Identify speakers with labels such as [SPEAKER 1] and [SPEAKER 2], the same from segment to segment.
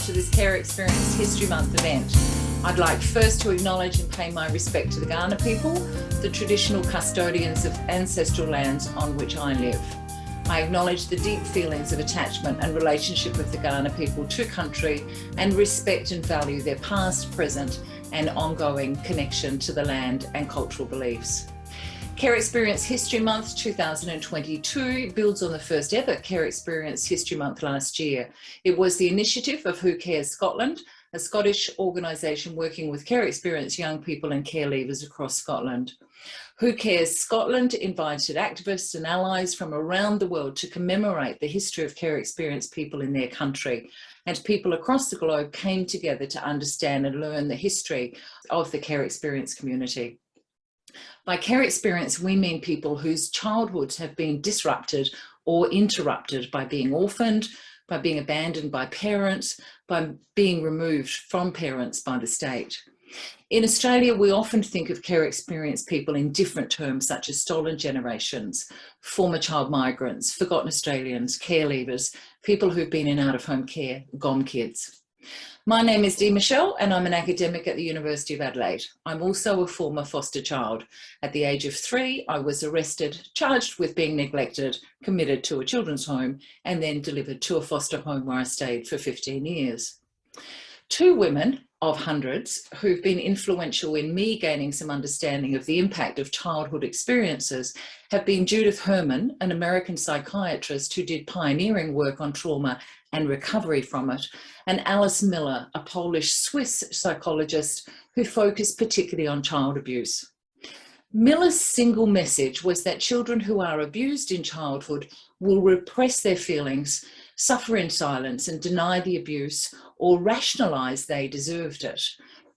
[SPEAKER 1] to this Care Experience History Month event. I'd like first to acknowledge and pay my respect to the Kaurna people, the traditional custodians of ancestral lands on which I live. I acknowledge the deep feelings of attachment and relationship of the Kaurna people to country and respect and value their past, present and ongoing connection to the land and cultural beliefs. Care Experience History Month 2022 builds on the first ever Care Experience History Month last year. It was the initiative of Who Cares Scotland, a Scottish organisation working with care experienced young people and care leavers across Scotland. Who Cares Scotland invited activists and allies from around the world to commemorate the history of care experienced people in their country. And people across the globe came together to understand and learn the history of the care experience community. By care experience, we mean people whose childhoods have been disrupted or interrupted by being orphaned, by being abandoned by parents, by being removed from parents by the state. In Australia, we often think of care experienced people in different terms such as stolen generations, former child migrants, forgotten Australians, care leavers, people who've been in out-of-home care, GOM kids. My name is Dee Michelle and I'm an academic at the University of Adelaide. I'm also a former foster child. At the age of 3, I was arrested, charged with being neglected, committed to a children's home, and then delivered to a foster home where I stayed for 15 years. 2 women of hundreds who've been influential in me gaining some understanding of the impact of childhood experiences have been Judith Herman, an American psychiatrist who did pioneering work on trauma and recovery from it, and Alice Miller, a Polish-Swiss psychologist who focused particularly on child abuse. Miller's single message was that children who are abused in childhood will repress their feelings, suffer in silence and deny the abuse or rationalise they deserved it.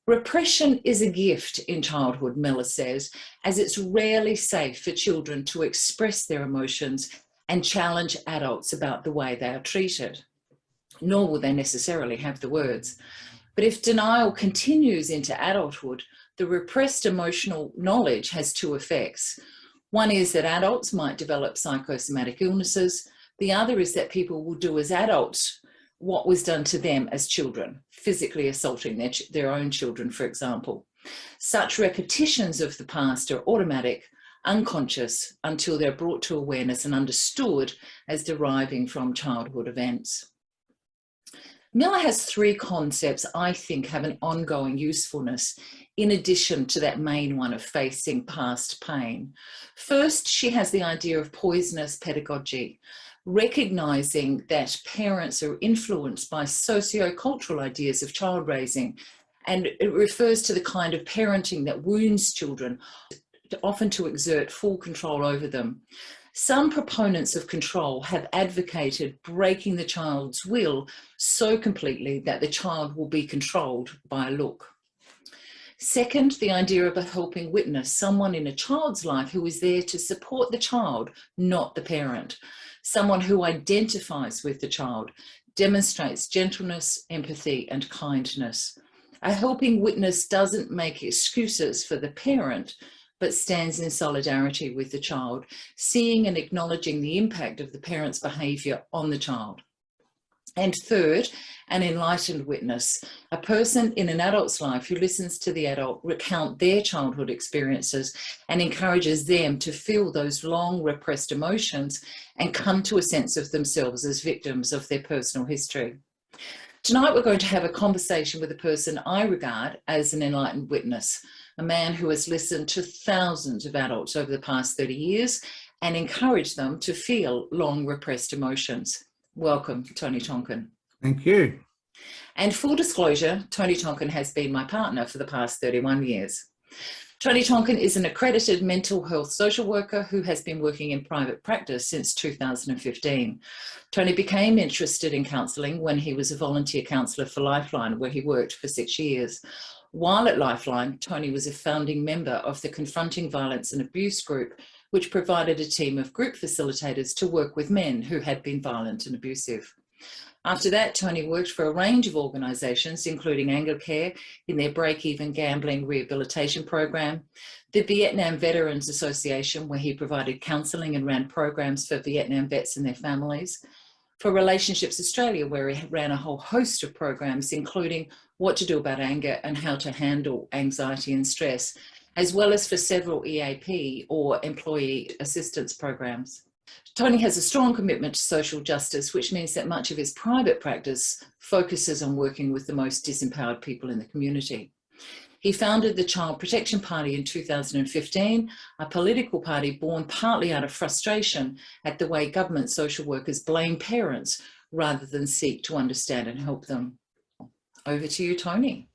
[SPEAKER 1] Repression is a gift in childhood, Miller says, as it's rarely safe for children to express their emotions and challenge adults about the way they are treated, nor will they necessarily have the words. But if denial continues into adulthood, the repressed emotional knowledge has 2 effects. One is that adults might develop psychosomatic illnesses. The other is that people will do as adults what was done to them as children, physically assaulting their own children, for example. Such repetitions of the past are automatic, unconscious, until they're brought to awareness and understood as deriving from childhood events. Miller has 3 concepts I think have an ongoing usefulness in addition to that main one of facing past pain. First, she has the idea of poisonous pedagogy, recognising that parents are influenced by socio-cultural ideas of child raising, and it refers to the kind of parenting that wounds children, often to exert full control over them. Some proponents of control have advocated breaking the child's will so completely that the child will be controlled by a look. Second, the idea of a helping witness, someone in a child's life who is there to support the child, not the parent. Someone who identifies with the child, demonstrates gentleness, empathy, and kindness. A helping witness doesn't make excuses for the parent, but stands in solidarity with the child, seeing and acknowledging the impact of the parent's behaviour on the child. And third, an enlightened witness, a person in an adult's life who listens to the adult recount their childhood experiences and encourages them to feel those long repressed emotions and come to a sense of themselves as victims of their personal history. Tonight we're going to have a conversation with a person I regard as an enlightened witness, a man who has listened to thousands of adults over the past 30 years and encouraged them to feel long repressed emotions. Welcome, Tony Tonkin.
[SPEAKER 2] Thank you.
[SPEAKER 1] And full disclosure, Tony Tonkin has been my partner for the past 31 years. Tony Tonkin is an accredited mental health social worker who has been working in private practice since 2015. Tony became interested in counselling when he was a volunteer counsellor for Lifeline, where he worked for 6 years. While at Lifeline, Tony was a founding member of the Confronting Violence and Abuse group, which provided a team of group facilitators to work with men who had been violent and abusive. After that, Tony worked for a range of organisations, including Anglicare in their break-even gambling rehabilitation program, the Vietnam Veterans Association, where he provided counselling and ran programs for Vietnam vets and their families, For Relationships Australia, where he ran a whole host of programs, including what to do about anger and how to handle anxiety and stress, as well as for several EAP or employee assistance programs. Tony has a strong commitment to social justice, which means that much of his private practice focuses on working with the most disempowered people in the community. He founded the Child Protection Party in 2015, a political party born partly out of frustration at the way government social workers blame parents rather than seek to understand and help them. Over to you, Tony.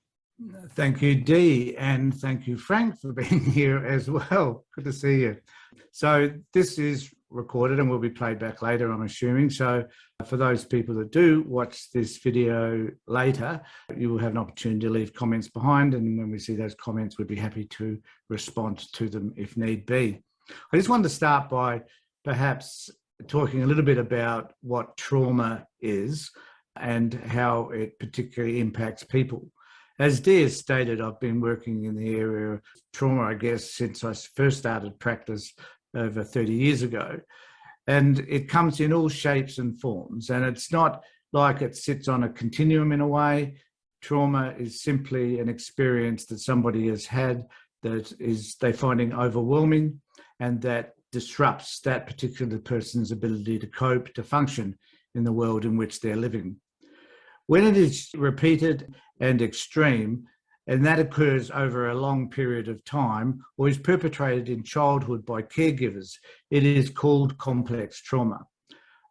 [SPEAKER 2] Thank you, Dee, and thank you, Frank, for being here as well. Good to see you. So this is recorded and will be played back later, I'm assuming. So for those people that do watch this video later, you will have an opportunity to leave comments behind, and when we see those comments, we'd be happy to respond to them if need be. I just wanted to start by perhaps talking a little bit about what trauma is and how it particularly impacts people. As Dee has stated, I've been working in the area of trauma, I guess, since I first started practice over 30 years ago. And it comes in all shapes and forms. And it's not like it sits on a continuum in a way. Trauma is simply an experience that somebody has had that is they're finding overwhelming and that disrupts that particular person's ability to cope, to function in the world in which they're living. When it is repeated and extreme, and that occurs over a long period of time, or is perpetrated in childhood by caregivers, it is called complex trauma.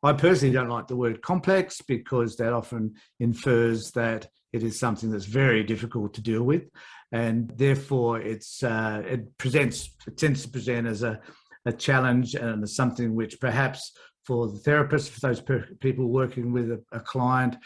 [SPEAKER 2] I personally don't like the word complex because that often infers that it is something that's very difficult to deal with, and therefore it tends to present as a challenge and as something which perhaps for the therapist, for those people working with a client,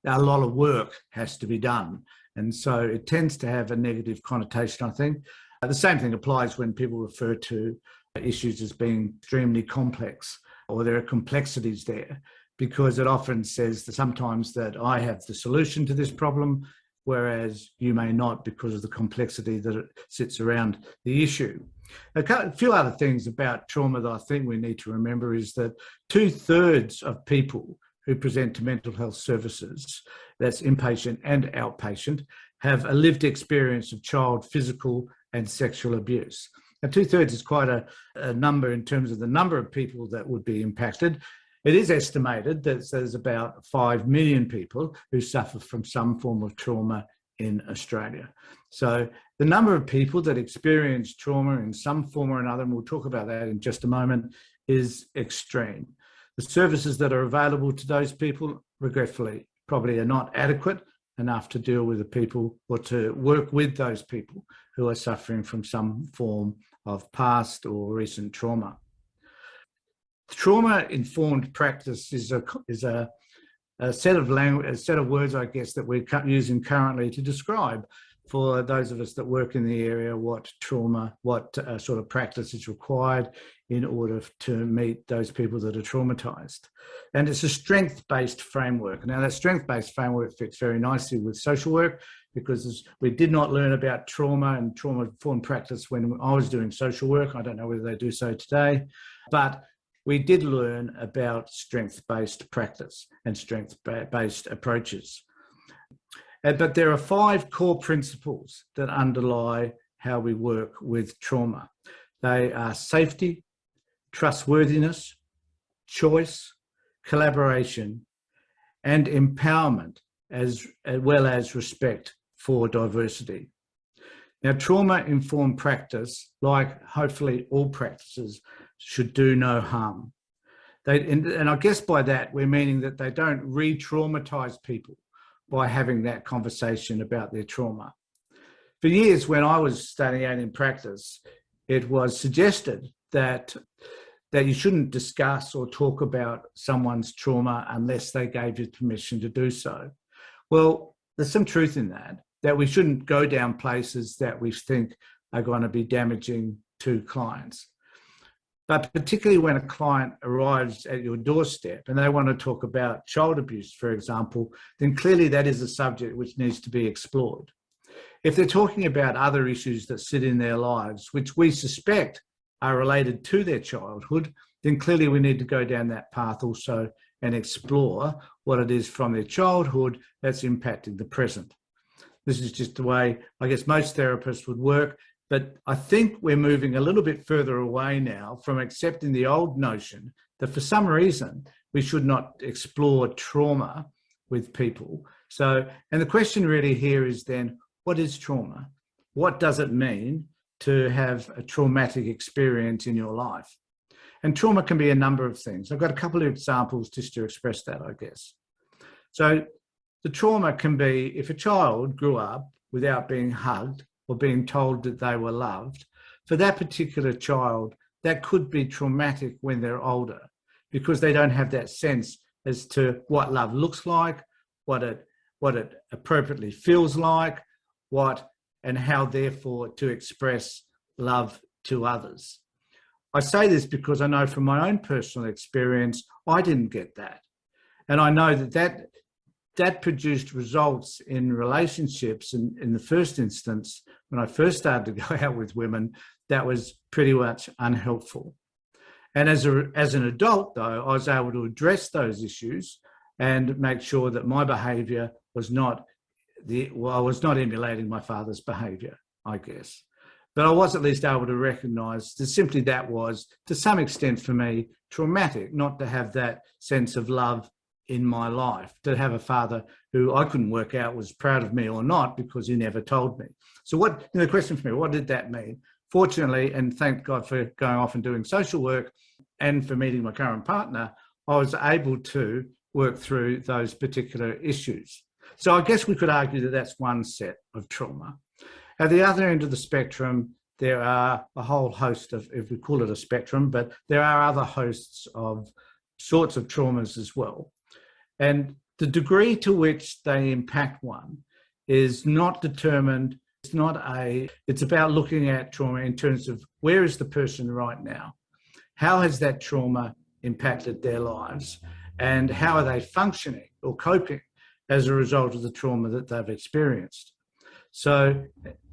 [SPEAKER 2] a lot of work has to be done. And so it tends to have a negative connotation, I think. The same thing applies when people refer to issues as being extremely complex, or there are complexities there, because it often says that sometimes that I have the solution to this problem, whereas you may not because of the complexity that it sits around the issue. A few other things about trauma that I think we need to remember is that 2/3 of people who present to mental health services, that's inpatient and outpatient, have a lived experience of child physical and sexual abuse. Now, 2/3 is quite a number in terms of the number of people that would be impacted. It is estimated that there's about 5 million people who suffer from some form of trauma in Australia. So the number of people that experience trauma in some form or another, and we'll talk about that in just a moment, is extreme. The services that are available to those people, regretfully, probably are not adequate enough to deal with the people or to work with those people who are suffering from some form of past or recent trauma. Trauma-informed practice is a set of words, I guess, that we're using currently to describe for those of us that work in the area what sort of practice is required in order to meet those people that are traumatized. And it's a strength-based framework. Now, that strength-based framework fits very nicely with social work, because we did not learn about trauma and trauma-informed practice when I was doing social work. I don't know whether they do so today, but we did learn about strength-based practice and strength-based approaches. But there are 5 core principles that underlie how we work with trauma. They are safety, trustworthiness, choice, collaboration, and empowerment, as well as respect for diversity. Now, trauma-informed practice, like hopefully all practices, should do no harm. And I guess by that, we're meaning that they don't re-traumatize people by having that conversation about their trauma. For years, when I was starting out in practice, it was suggested that you shouldn't discuss or talk about someone's trauma unless they gave you permission to do so. Well, there's some truth in that we shouldn't go down places that we think are going to be damaging to clients. But particularly when a client arrives at your doorstep and they want to talk about child abuse, for example, then clearly that is a subject which needs to be explored. If they're talking about other issues that sit in their lives, which we suspect are related to their childhood, then clearly we need to go down that path also and explore what it is from their childhood that's impacting the present. This is just the way I guess most therapists would work, but I think we're moving a little bit further away now from accepting the old notion that for some reason we should not explore trauma with people. So, and the question really here is then, what is trauma? What does it mean to have a traumatic experience in your life? And trauma can be a number of things. I've got a couple of examples just to express that, I guess. So the trauma can be if a child grew up without being hugged or being told that they were loved. For that particular child, that could be traumatic when they're older because they don't have that sense as to what love looks like, what it appropriately feels like, and how therefore to express love to others. I say this because I know from my own personal experience, I didn't get that. And I know that produced results in relationships in the first instance, when I first started to go out with women, that was pretty much unhelpful. And as an adult, though, I was able to address those issues and make sure that my behaviour was not I was not emulating my father's behaviour, I guess. But I was at least able to recognise that simply that was, to some extent for me, traumatic, not to have that sense of love in my life, to have a father who I couldn't work out was proud of me or not because he never told me. So the question for me, what did that mean? Fortunately, and thank God for going off and doing social work and for meeting my current partner, I was able to work through those particular issues. So I guess we could argue that that's one set of trauma. At the other end of the spectrum, there are a whole host of, if we call it a spectrum, but there are other hosts of sorts of traumas as well. And the degree to which they impact one is not determined. It's about looking at trauma in terms of where is the person right now? How has that trauma impacted their lives? And how are they functioning or coping as a result of the trauma that they've experienced? So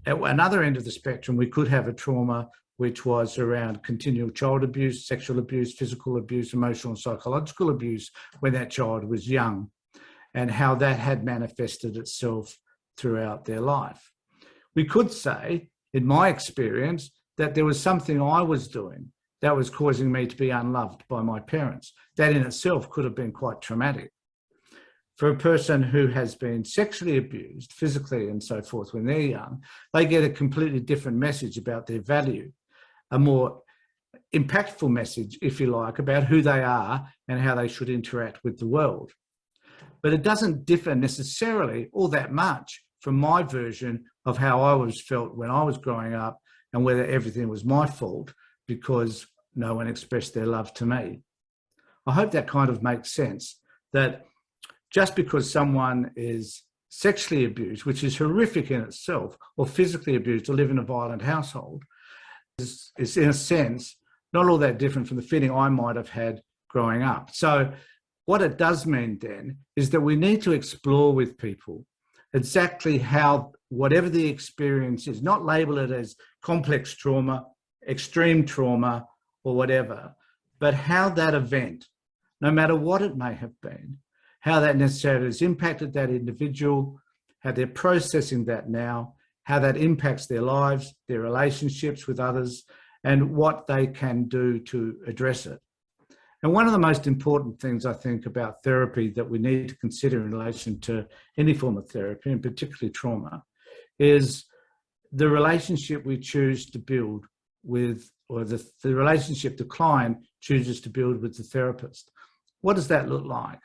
[SPEAKER 2] at another end of the spectrum, we could have a trauma which was around continual child abuse, sexual abuse, physical abuse, emotional and psychological abuse when that child was young, and how that had manifested itself throughout their life. We could say, in my experience, that there was something I was doing that was causing me to be unloved by my parents. That in itself could have been quite traumatic. For a person who has been sexually abused, physically and so forth when they're young, they get a completely different message about their value, a more impactful message, if you like, about who they are and how they should interact with the world. But it doesn't differ necessarily all that much from my version of how I was felt when I was growing up and whether everything was my fault because no one expressed their love to me. I hope that kind of makes sense, that just because someone is sexually abused, which is horrific in itself, or physically abused or live in a violent household, is in a sense not all that different from the feeling I might have had growing up. So what it does mean then is that we need to explore with people exactly how, whatever the experience is, not label it as complex trauma, extreme trauma, or whatever, but how that event, no matter what it may have been, how that necessarily has impacted that individual, how they're processing that now, how that impacts their lives, their relationships with others, and what they can do to address it. And one of the most important things I think about therapy that we need to consider in relation to any form of therapy, and particularly trauma, is the relationship we choose to build with, or the relationship the client chooses to build with the therapist. What does that look like?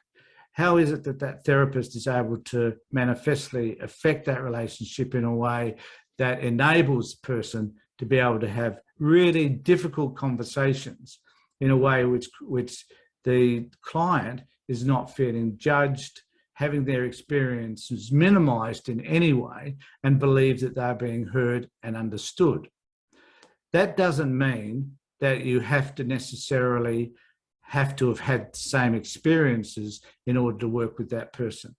[SPEAKER 2] How is it that that therapist is able to manifestly affect that relationship in a way that enables the person to be able to have really difficult conversations in a way which the client is not feeling judged, having their experiences minimized in any way, and believe that they're being heard and understood. That doesn't mean that you have to necessarily have to have had the same experiences in order to work with that person.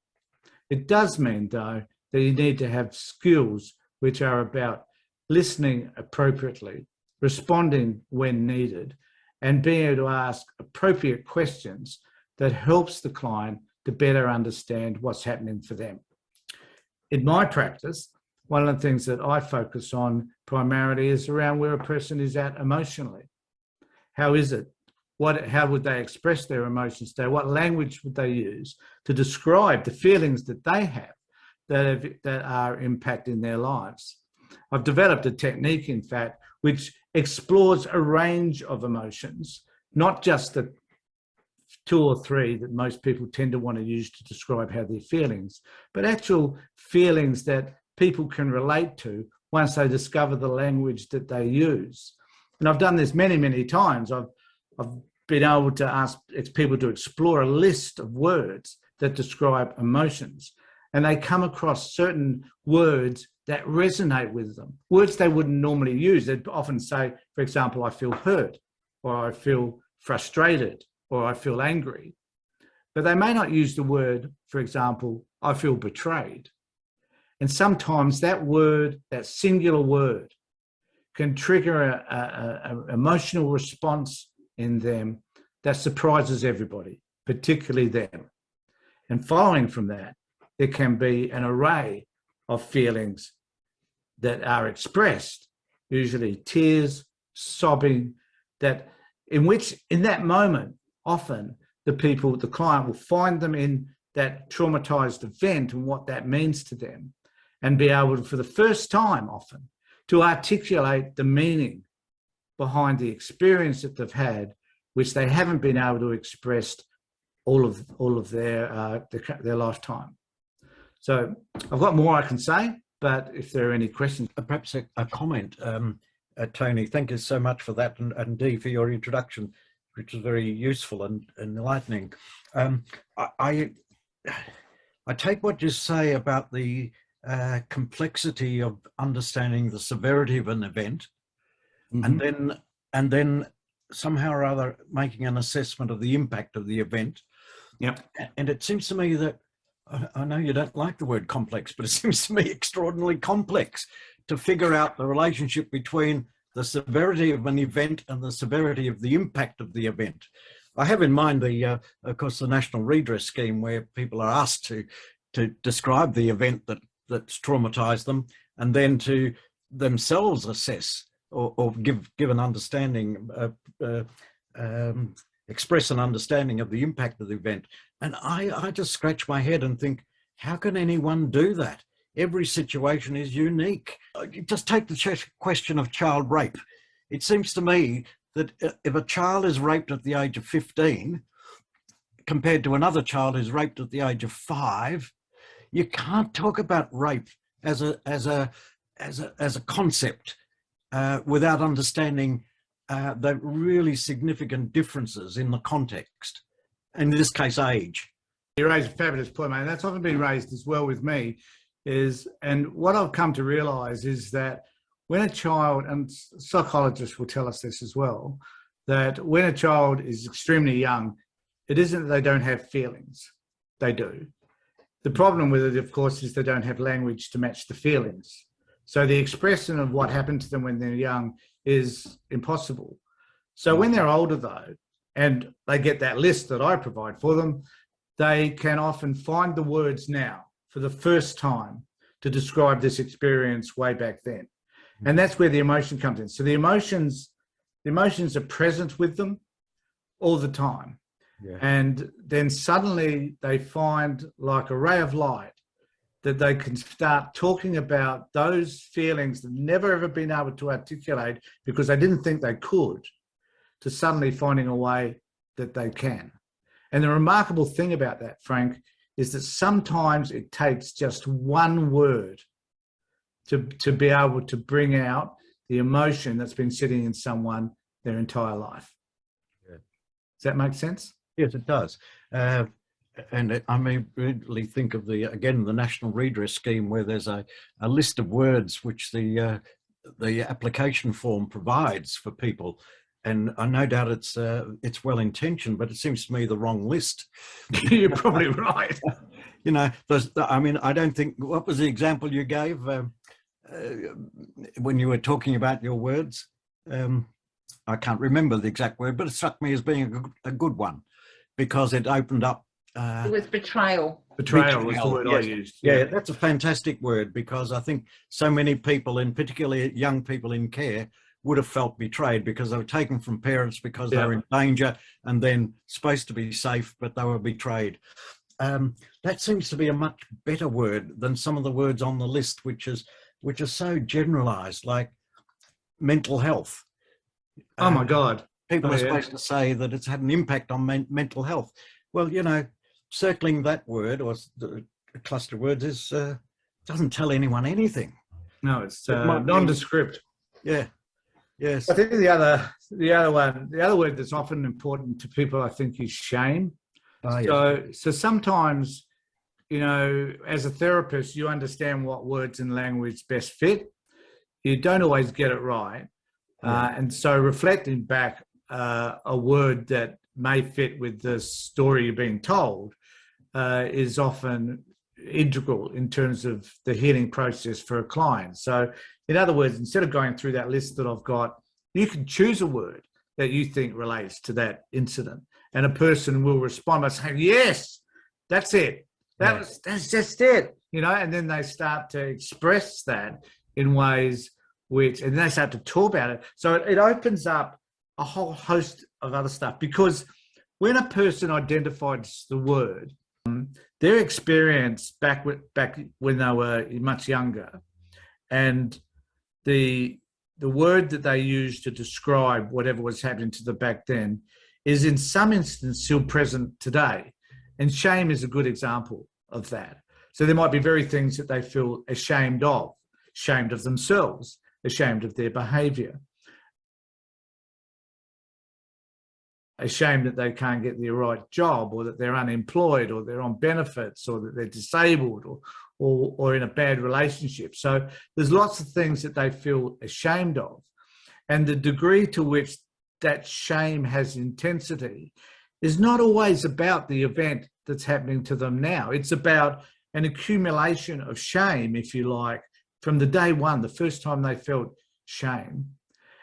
[SPEAKER 2] It does mean, though, that you need to have skills which are about listening appropriately, responding when needed, and being able to ask appropriate questions that helps the client to better understand what's happening for them. In my practice, one of the things that I focus on primarily is around where a person is at emotionally. How is it? How would they express their emotions today? What language would they use to describe the feelings that they have that are impacting their lives? I've developed a technique, in fact, which explores a range of emotions, not just the 2 or 3 that most people tend to want to use to describe how they're feelings, but actual feelings that people can relate to once they discover the language that they use. And I've done this many, many times. I've been able to ask people to explore a list of words that describe emotions, and they come across certain words that resonate with them, words they wouldn't normally use. They'd often say, for example, I feel hurt, or I feel frustrated, or I feel angry. But they may not use the word, for example, I feel betrayed. And sometimes that word, that singular word, can trigger an emotional response in them that surprises everybody, particularly them. And following from that, there can be an array of feelings that are expressed, usually tears, sobbing, that in that moment, often the client will find them in that traumatized event and what that means to them, and be able to, for the first time often, to articulate the meaning behind the experience that they've had, which they haven't been able to express all of their lifetime. So I've got more I can say, but if there are any questions.
[SPEAKER 3] Perhaps a comment, Tony, thank you so much for that, and Dee for your introduction, which was very useful and enlightening. I take what you say about the complexity of understanding the severity of an event, mm-hmm. and then somehow or other making an assessment of the impact of the event.
[SPEAKER 2] Yep.
[SPEAKER 3] And it seems to me that, I know you don't like the word complex, but it seems to me extraordinarily complex to figure out the relationship between the severity of an event and the severity of the impact of the event. I have in mind of course, the National Redress Scheme, where people are asked to describe the event that's traumatized them, and then to themselves assess or give an understanding, express an understanding of the impact of the event. And I just scratch my head and think, how can anyone do that? Every situation is unique. Just take the question of child rape. It seems to me that if a child is raped at the age of 15, compared to another child who's raped at the age of 5, you can't talk about rape as a concept without understanding the really significant differences in the context. In this case, age.
[SPEAKER 2] You raise a fabulous point, mate. That's often been raised as well with me. And what I've come to realize is that when a child, and psychologists will tell us this as well, that when a child is extremely young, it isn't that they don't have feelings. They do. The problem with it, of course, is they don't have language to match the feelings. So the expression of what happened to them when they're young is impossible. So when they're older, though, and they get that list that I provide for them, they can often find the words now for the first time to describe this experience way back then. And that's where the emotion comes in. So the emotions are present with them all the time. Yeah. And then suddenly they find, like a ray of light, that they can start talking about those feelings that never ever been able to articulate because they didn't think they could, to suddenly finding a way that they can. And the remarkable thing about that, Frank, is that sometimes it takes just one word to be able to bring out the emotion that's been sitting in someone their entire life. Yeah. Does that make sense?
[SPEAKER 3] Yes, it does. And I immediately think of the National Redress Scheme, where there's a list of words which the application form provides for people. And I no doubt it's well intentioned, but it seems to me the wrong list.
[SPEAKER 2] You're probably right.
[SPEAKER 3] You know, I don't think, what was the example you gave when you were talking about your words? I can't remember the exact word, but it struck me as being a good one. because it opened up.
[SPEAKER 1] It was betrayal.
[SPEAKER 2] Betrayal was the word I
[SPEAKER 3] yes.
[SPEAKER 2] used.
[SPEAKER 3] Yeah, that's a fantastic word, because I think so many people, and particularly young people in care, would have felt betrayed because they were taken from parents because they were in danger and then supposed to be safe, but they were betrayed. That seems to be a much better word than some of the words on the list, which is so generalized, like mental health.
[SPEAKER 2] Oh my God.
[SPEAKER 3] People are supposed to say that it's had an impact on mental health. Well, you know, circling that word or the cluster of words doesn't tell anyone anything.
[SPEAKER 2] No, it's nondescript.
[SPEAKER 3] Yeah. Yes.
[SPEAKER 2] I think the other word that's often important to people, I think, is shame.
[SPEAKER 3] Oh, yes.
[SPEAKER 2] So sometimes, you know, as a therapist, you understand what words and language best fit. You don't always get it right. And so reflecting back a word that may fit with the story you're being told is often integral in terms of the healing process for a client. So in other words, instead of going through that list that I've got, you can choose a word that you think relates to that incident, and a person will respond by saying, yes, that's it. That's just it, you know, and then they start to express that in ways which, and they start to talk about it. So it opens up a whole host of other stuff, because when a person identifies the word, their experience back when they were much younger, and the word that they used to describe whatever was happening to them back then is in some instance still present today. And shame is a good example of that. So there might be very things that they feel ashamed of themselves, ashamed of their behaviour, ashamed that they can't get the right job, or that they're unemployed, or they're on benefits, or that they're disabled, or in a bad relationship. So there's lots of things that they feel ashamed of. And the degree to which that shame has intensity is not always about the event that's happening to them now. It's about an accumulation of shame, if you like, from the day one, the first time they felt shame,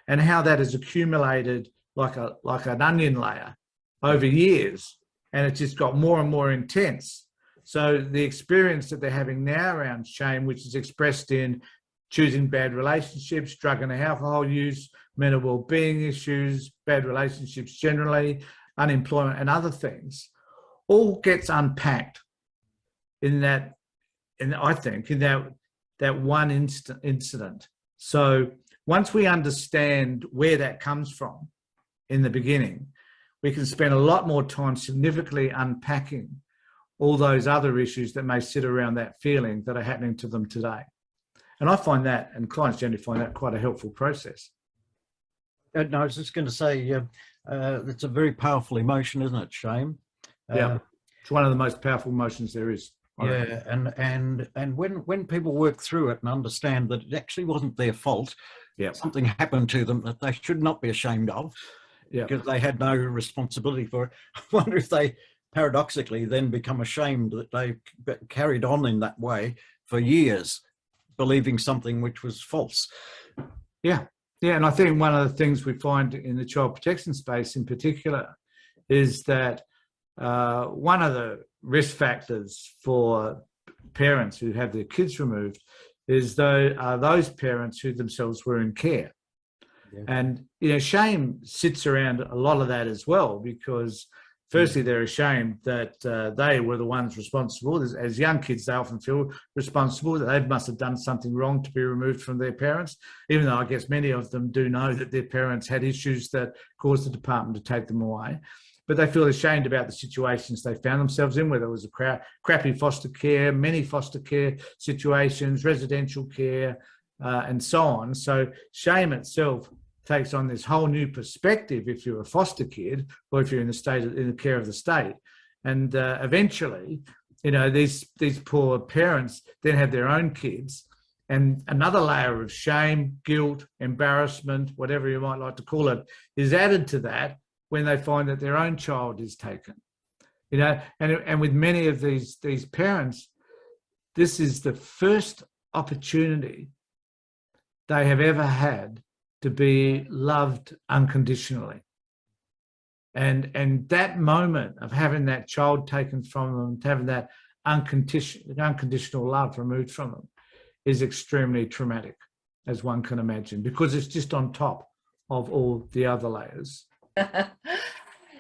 [SPEAKER 2] and how that has accumulated like an onion layer over years, and it just got more and more intense. So the experience that they're having now around shame, which is expressed in choosing bad relationships, drug and alcohol use, mental well-being issues, bad relationships generally, unemployment and other things, all gets unpacked in that, and I think in that one incident. So once we understand where that comes from in the beginning, we can spend a lot more time significantly unpacking all those other issues that may sit around that feeling that are happening to them today. And I find that, and clients generally find that, quite a helpful process.
[SPEAKER 3] No, I was just going to say, it's a very powerful emotion, isn't it? Shame.
[SPEAKER 2] Yeah, it's one of the most powerful emotions there is.
[SPEAKER 3] Yeah, and when people work through it and understand that it actually wasn't their fault, something happened to them that they should not be ashamed of, because they had no responsibility for it. I wonder if they paradoxically then become ashamed that they carried on in that way for years, believing something which was false.
[SPEAKER 2] Yeah, and I think one of the things we find in the child protection space in particular is that one of the risk factors for parents who have their kids removed is those parents who themselves were in care. Yeah. And, you know, shame sits around a lot of that as well, because firstly, they're ashamed that they were the ones responsible. As young kids, they often feel responsible, that they must have done something wrong to be removed from their parents, even though I guess many of them do know that their parents had issues that caused the department to take them away. But they feel ashamed about the situations they found themselves in, whether it was a crappy foster care, many foster care situations, residential care, and so on. So shame itself takes on this whole new perspective if you're a foster kid, or if you're in the care of the state. And eventually, you know, these poor parents then have their own kids, and another layer of shame, guilt, embarrassment, whatever you might like to call it, is added to that when they find that their own child is taken. You know, and with many of these parents, this is the first opportunity they have ever had to be loved unconditionally. And that moment of having that child taken from them, to having that unconditional love removed from them, is extremely traumatic, as one can imagine, because it's just on top of all the other layers.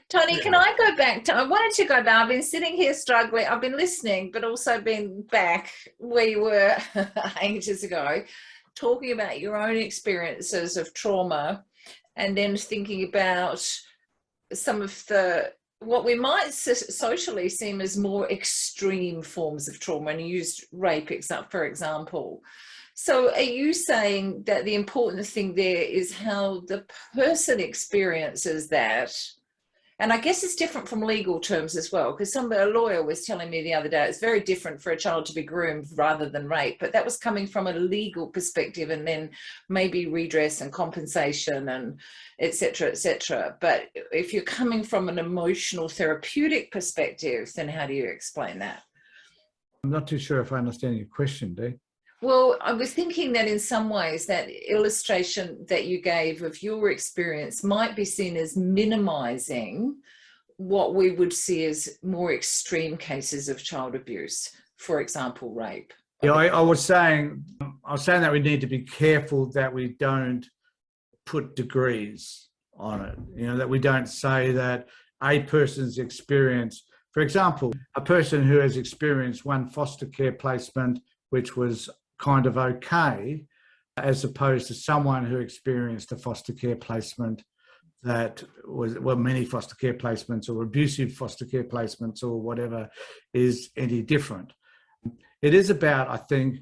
[SPEAKER 1] Tony, can I go back to, I wanted to go back, I've been sitting here struggling, I've been listening, but also been back where you were ages ago, talking about your own experiences of trauma, and then thinking about some of the, what we might socially seem as more extreme forms of trauma, and you used rape, for example. So are you saying that the important thing there is how the person experiences that? And I guess it's different from legal terms as well, because a lawyer was telling me the other day, it's very different for a child to be groomed rather than rape, but that was coming from a legal perspective, and then maybe redress and compensation and et cetera, et cetera. But if you're coming from an emotional therapeutic perspective, then how do you explain that?
[SPEAKER 2] I'm not too sure if I understand your question, Dee.
[SPEAKER 1] Well, I was thinking that in some ways that illustration that you gave of your experience might be seen as minimizing what we would see as more extreme cases of child abuse, for example, rape.
[SPEAKER 2] Yeah, I was saying that we need to be careful that we don't put degrees on it, that we don't say that a person's experience, for example, a person who has experienced one foster care placement, which was kind of okay, as opposed to someone who experienced a foster care placement that was, well, many foster care placements or abusive foster care placements or whatever, is any different. It is about, I think,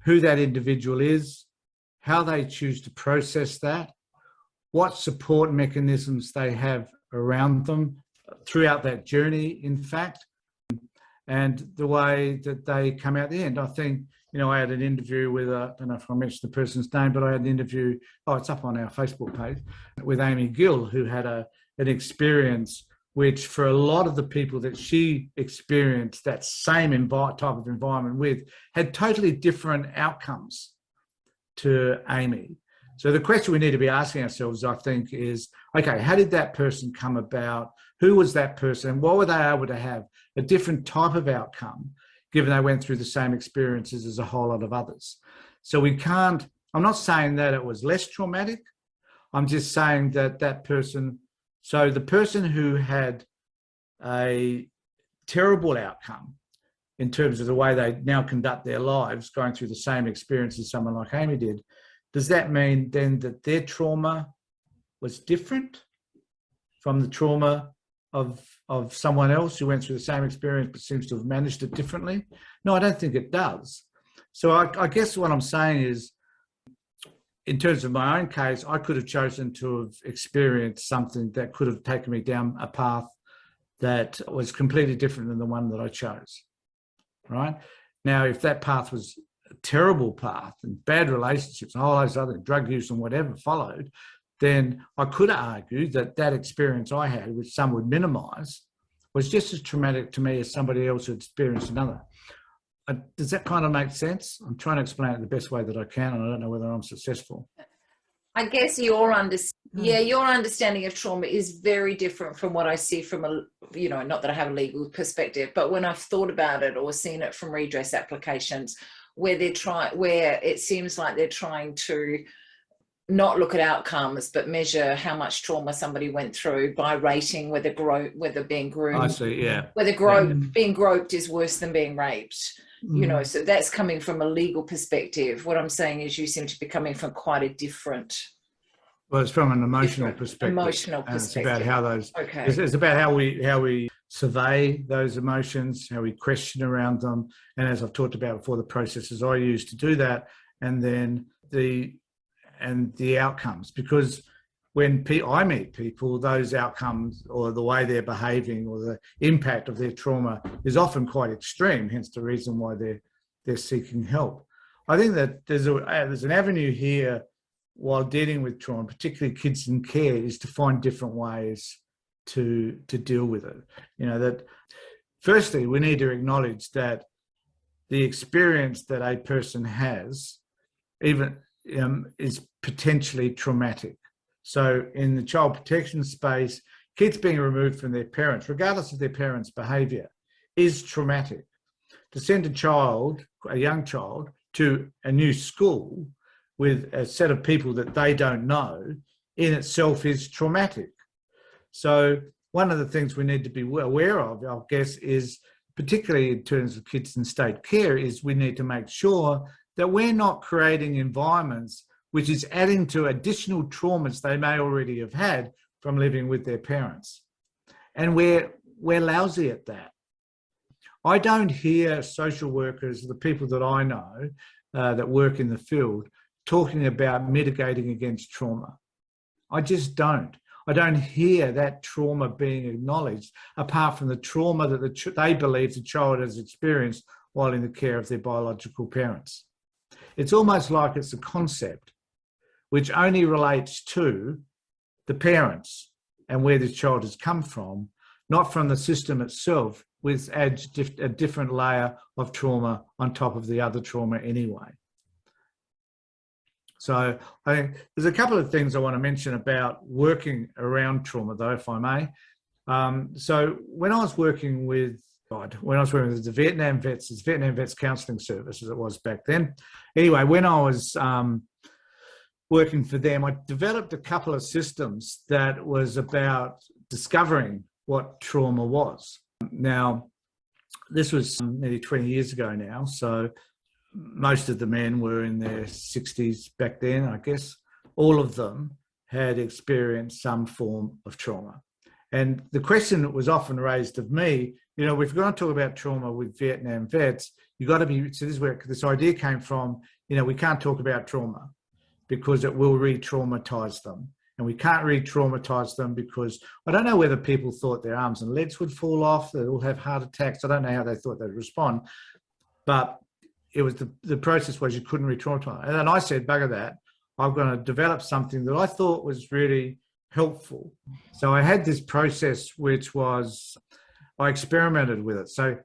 [SPEAKER 2] who that individual is, how they choose to process that, what support mechanisms they have around them throughout that journey, in fact, and the way that they come out the end. I think, I had an interview with, I don't know if I mentioned the person's name, but I had an interview, it's up on our Facebook page, with Amy Gill, who had an experience which, for a lot of the people that she experienced that same type of environment with, had totally different outcomes to Amy. So the question we need to be asking ourselves, I think, is, okay, how did that person come about? Who was that person? Why were they able to have a different type of outcome, given they went through the same experiences as a whole lot of others? So we can't, I'm not saying that it was less traumatic. I'm just saying that that person, so the person who had a terrible outcome in terms of the way they now conduct their lives, going through the same experience as someone like Amy did, does that mean then that their trauma was different from the trauma of someone else who went through the same experience but seems to have managed it differently? No, I don't think it does. So I guess what I'm saying is, in terms of my own case, I could have chosen to have experienced something that could have taken me down a path that was completely different than the one that I chose, right? Now, if that path was a terrible path and bad relationships and all those other drug use and whatever followed, then I could argue that that experience I had, which some would minimise, was just as traumatic to me as somebody else who experienced another. Does that kind of make sense? I'm trying to explain it the best way that I can, and I don't know whether I'm successful.
[SPEAKER 1] I guess your understanding of trauma is very different from what I see from a, not that I have a legal perspective, but when I've thought about it or seen it from redress applications, where it seems like they're trying to not look at outcomes, but measure how much trauma somebody went through by rating whether being groomed.
[SPEAKER 2] I see, yeah.
[SPEAKER 1] Whether being groped is worse than being raped. So that's coming from a legal perspective. What I'm saying is you seem to be coming from quite a different.
[SPEAKER 2] Well, it's from an emotional perspective.
[SPEAKER 1] Emotional perspective.
[SPEAKER 2] It's about how those.
[SPEAKER 1] Okay.
[SPEAKER 2] It's about how we survey those emotions, how we question around them, and as I've talked about before, the processes I use to do that, and then the outcomes. Because when I meet people, those outcomes or the way they're behaving or the impact of their trauma is often quite extreme, hence the reason why they're seeking help. I think that there's an avenue here while dealing with trauma, particularly kids in care, is to find different ways to deal with it. That firstly, we need to acknowledge that the experience that a person has even is potentially traumatic. So in the child protection space, kids being removed from their parents, regardless of their parents' behaviour, is traumatic. To send a young child, to a new school with a set of people that they don't know in itself is traumatic. So one of the things we need to be aware of, I guess, is particularly in terms of kids in state care, is we need to make sure that we're not creating environments which is adding to additional traumas they may already have had from living with their parents. And we're lousy at that. I don't hear social workers, the people that I know that work in the field, talking about mitigating against trauma. I just don't. I don't hear that trauma being acknowledged, apart from the trauma that they believe the child has experienced while in the care of their biological parents. It's almost like it's a concept which only relates to the parents and where this child has come from, not from the system itself, which adds a different layer of trauma on top of the other trauma anyway. So I think there's a couple of things I want to mention about working around trauma, though, if I may. So when I was working with the Vietnam Vets, it's Vietnam Vets Counselling Service, as it was back then. Anyway, when I was working for them, I developed a couple of systems that was about discovering what trauma was. Now, this was nearly 20 years ago now, so most of the men were in their 60s back then, I guess. All of them had experienced some form of trauma. And the question that was often raised of me, you know, if we're going to talk about trauma with Vietnam vets, you've got to be, so this is where this idea came from, you know, we can't talk about trauma because it will re-traumatize them. And we can't re-traumatize them because I don't know whether people thought their arms and legs would fall off, they'd all have heart attacks. I don't know how they thought they'd respond, but it was the process was you couldn't re-traumatize. And then I said, bugger that, I'm going to develop something that I thought was really helpful. So I had this process, which was, I experimented with it. So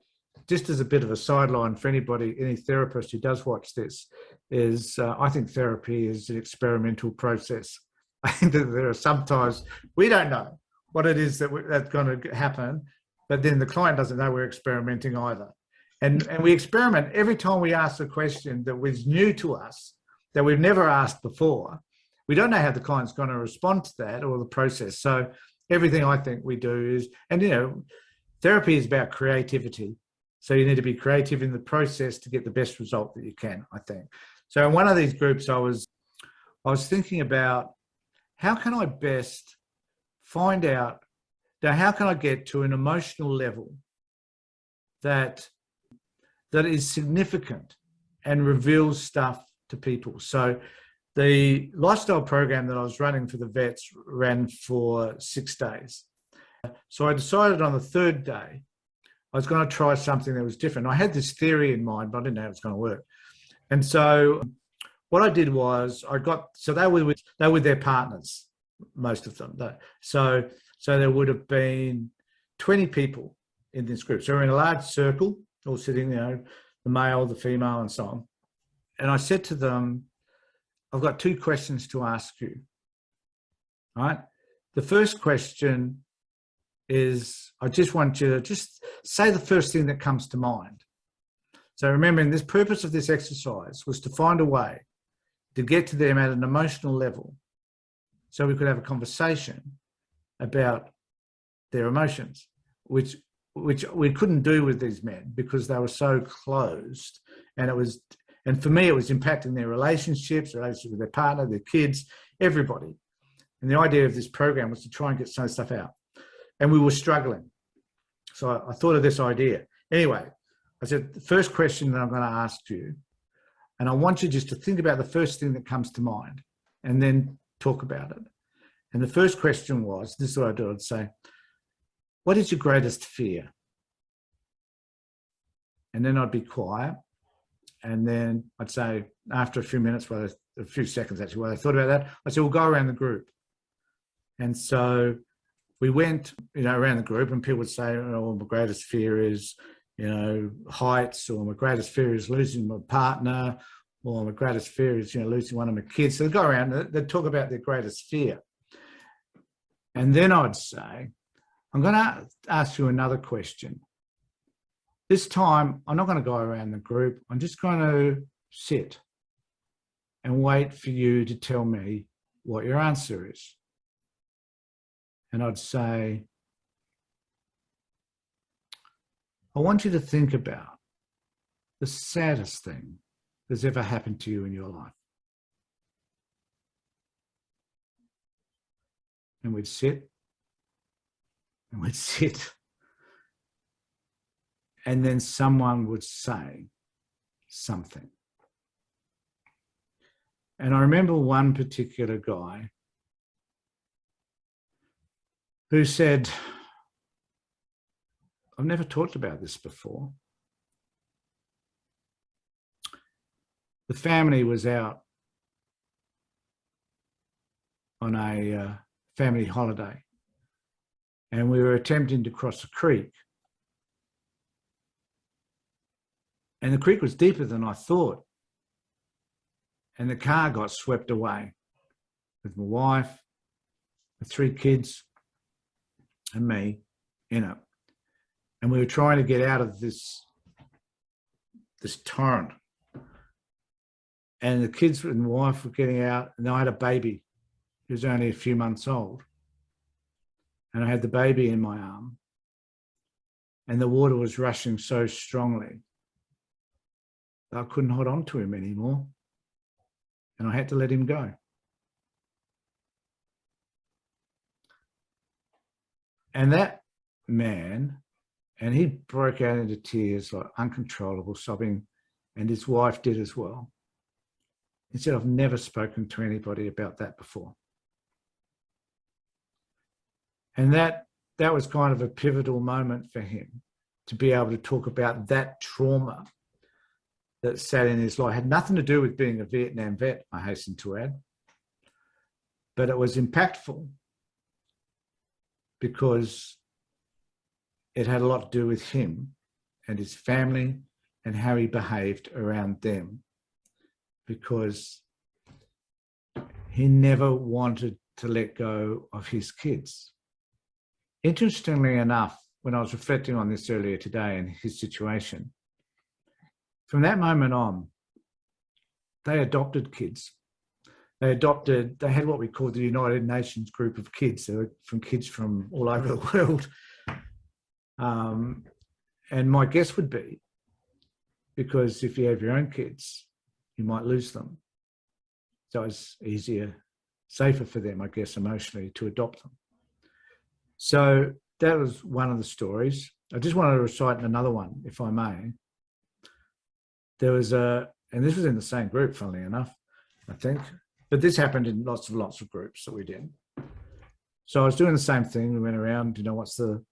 [SPEAKER 2] just as a bit of a sideline for anybody, any therapist who does watch this, is I think therapy is an experimental process. I think that there are sometimes we don't know what it is that's going to happen, but then the client doesn't know we're experimenting either. And we experiment every time we ask a question that was new to us, that we've never asked before. We don't know how the client's going to respond to that or the process. So everything I think we do is, and you know, therapy is about creativity. So you need to be creative in the process to get the best result that you can, I think. So in one of these groups, I was thinking about how can I best find out, now how can I get to an emotional level that is significant and reveals stuff to people. So the lifestyle program that I was running for the vets ran for 6 days. So I decided on the third day, I was going to try something that was different. I had this theory in mind, but I didn't know how it was going to work. And so what I did was they were with their partners, most of them. So there would have been 20 people in this group. So we're in a large circle, all sitting, you know, the male, the female, and so on. And I said to them, I've got 2 questions to ask you. All right. The first question is, I just want you to just say the first thing that comes to mind. So remembering this purpose of this exercise was to find a way to get to them at an emotional level so we could have a conversation about their emotions, which we couldn't do with these men because they were so closed. And for me, it was impacting their relationships with their partner, their kids, everybody. And the idea of this program was to try and get some stuff out. And we were struggling. So I thought of this idea. Anyway, I said, the first question that I'm going to ask you, and I want you just to think about the first thing that comes to mind and then talk about it. And the first question was, this is what I do, I'd say, what is your greatest fear? And then I'd be quiet. And then I'd say, after a few minutes, a few seconds actually, while I thought about that, I said, we'll go around the group. And so we went, you know, around the group, and people would say, oh, my greatest fear is, you know, heights, or my greatest fear is losing my partner, or my greatest fear is, you know, losing one of my kids. So they'd go around, they'd talk about their greatest fear. And then I'd say, I'm going to ask you another question. This time, I'm not going to go around the group. I'm just going to sit and wait for you to tell me what your answer is. And I'd say, I want you to think about the saddest thing that's ever happened to you in your life. And we'd sit and we'd sit. And then someone would say something. And I remember one particular guy who said, I've never talked about this before. The family was out on a family holiday, and we were attempting to cross a creek. And the creek was deeper than I thought. And the car got swept away with my wife, the 3 kids, and me in it. And we were trying to get out of this torrent. And the kids and the wife were getting out, and I had a baby who was only a few months old. And I had the baby in my arm, and the water was rushing so strongly that I couldn't hold on to him anymore. And I had to let him go. And that man, and he broke out into tears, like uncontrollable sobbing, and his wife did as well. He said, I've never spoken to anybody about that before. And that was kind of a pivotal moment for him, to be able to talk about that trauma that sat in his life. It had nothing to do with being a Vietnam vet, I hasten to add, but it was impactful because it had a lot to do with him and his family and how he behaved around them, because he never wanted to let go of his kids. Interestingly enough, when I was reflecting on this earlier today and his situation, from that moment on, they adopted kids. They had what we call the United Nations group of kids. They were from kids from all over the world. And my guess would be, because if you have your own kids, you might lose them. So it's easier, safer for them, I guess, emotionally to adopt them. So that was one of the stories. I just wanted to recite another one, if I may. There was and this was in the same group, funnily enough, I think, but this happened in lots of groups that we did. So I was doing the same thing. We went around, what's your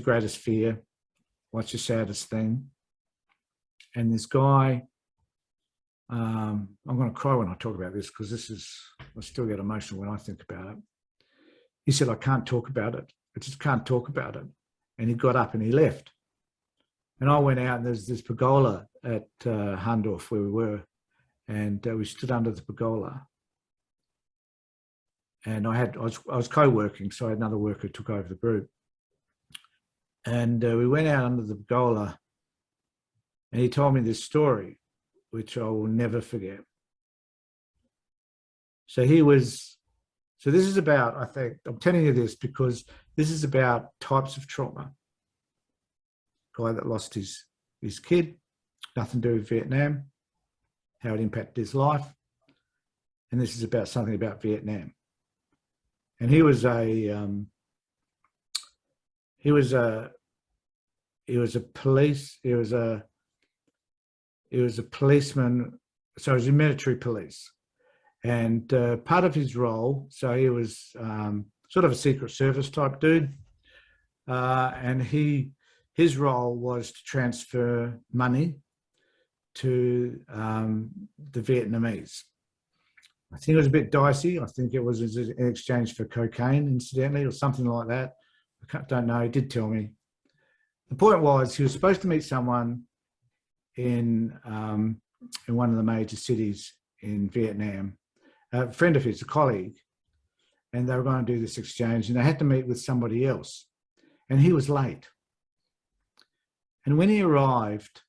[SPEAKER 2] greatest fear? What's your saddest thing? And this guy, I'm going to cry when I talk about this, because I still get emotional when I think about it. He said, I can't talk about it. I just can't talk about it. And he got up and he left. And I went out, and there's this pergola at Hundorf where we were, and we stood under the pergola. And I was co-working, so I had another worker who took over the group. And we went out under the pergola, and he told me this story, which I will never forget. So this is about, I think, I'm telling you this because this is about types of trauma. Guy that lost his kid, nothing to do with Vietnam, how it impacted his life. And this is about something about Vietnam. And he was a policeman, so he was in military police. And part of his role, so he was sort of a Secret Service type dude, and his role was to transfer money to the Vietnamese. I think it was a bit dicey. I think it was in exchange for cocaine, incidentally, or something like that. I don't know. He did tell me. The point was, he was supposed to meet someone in one of the major cities in Vietnam, a friend of his, a colleague, and they were going to do this exchange, and they had to meet with somebody else. and he was late. And when he arrived,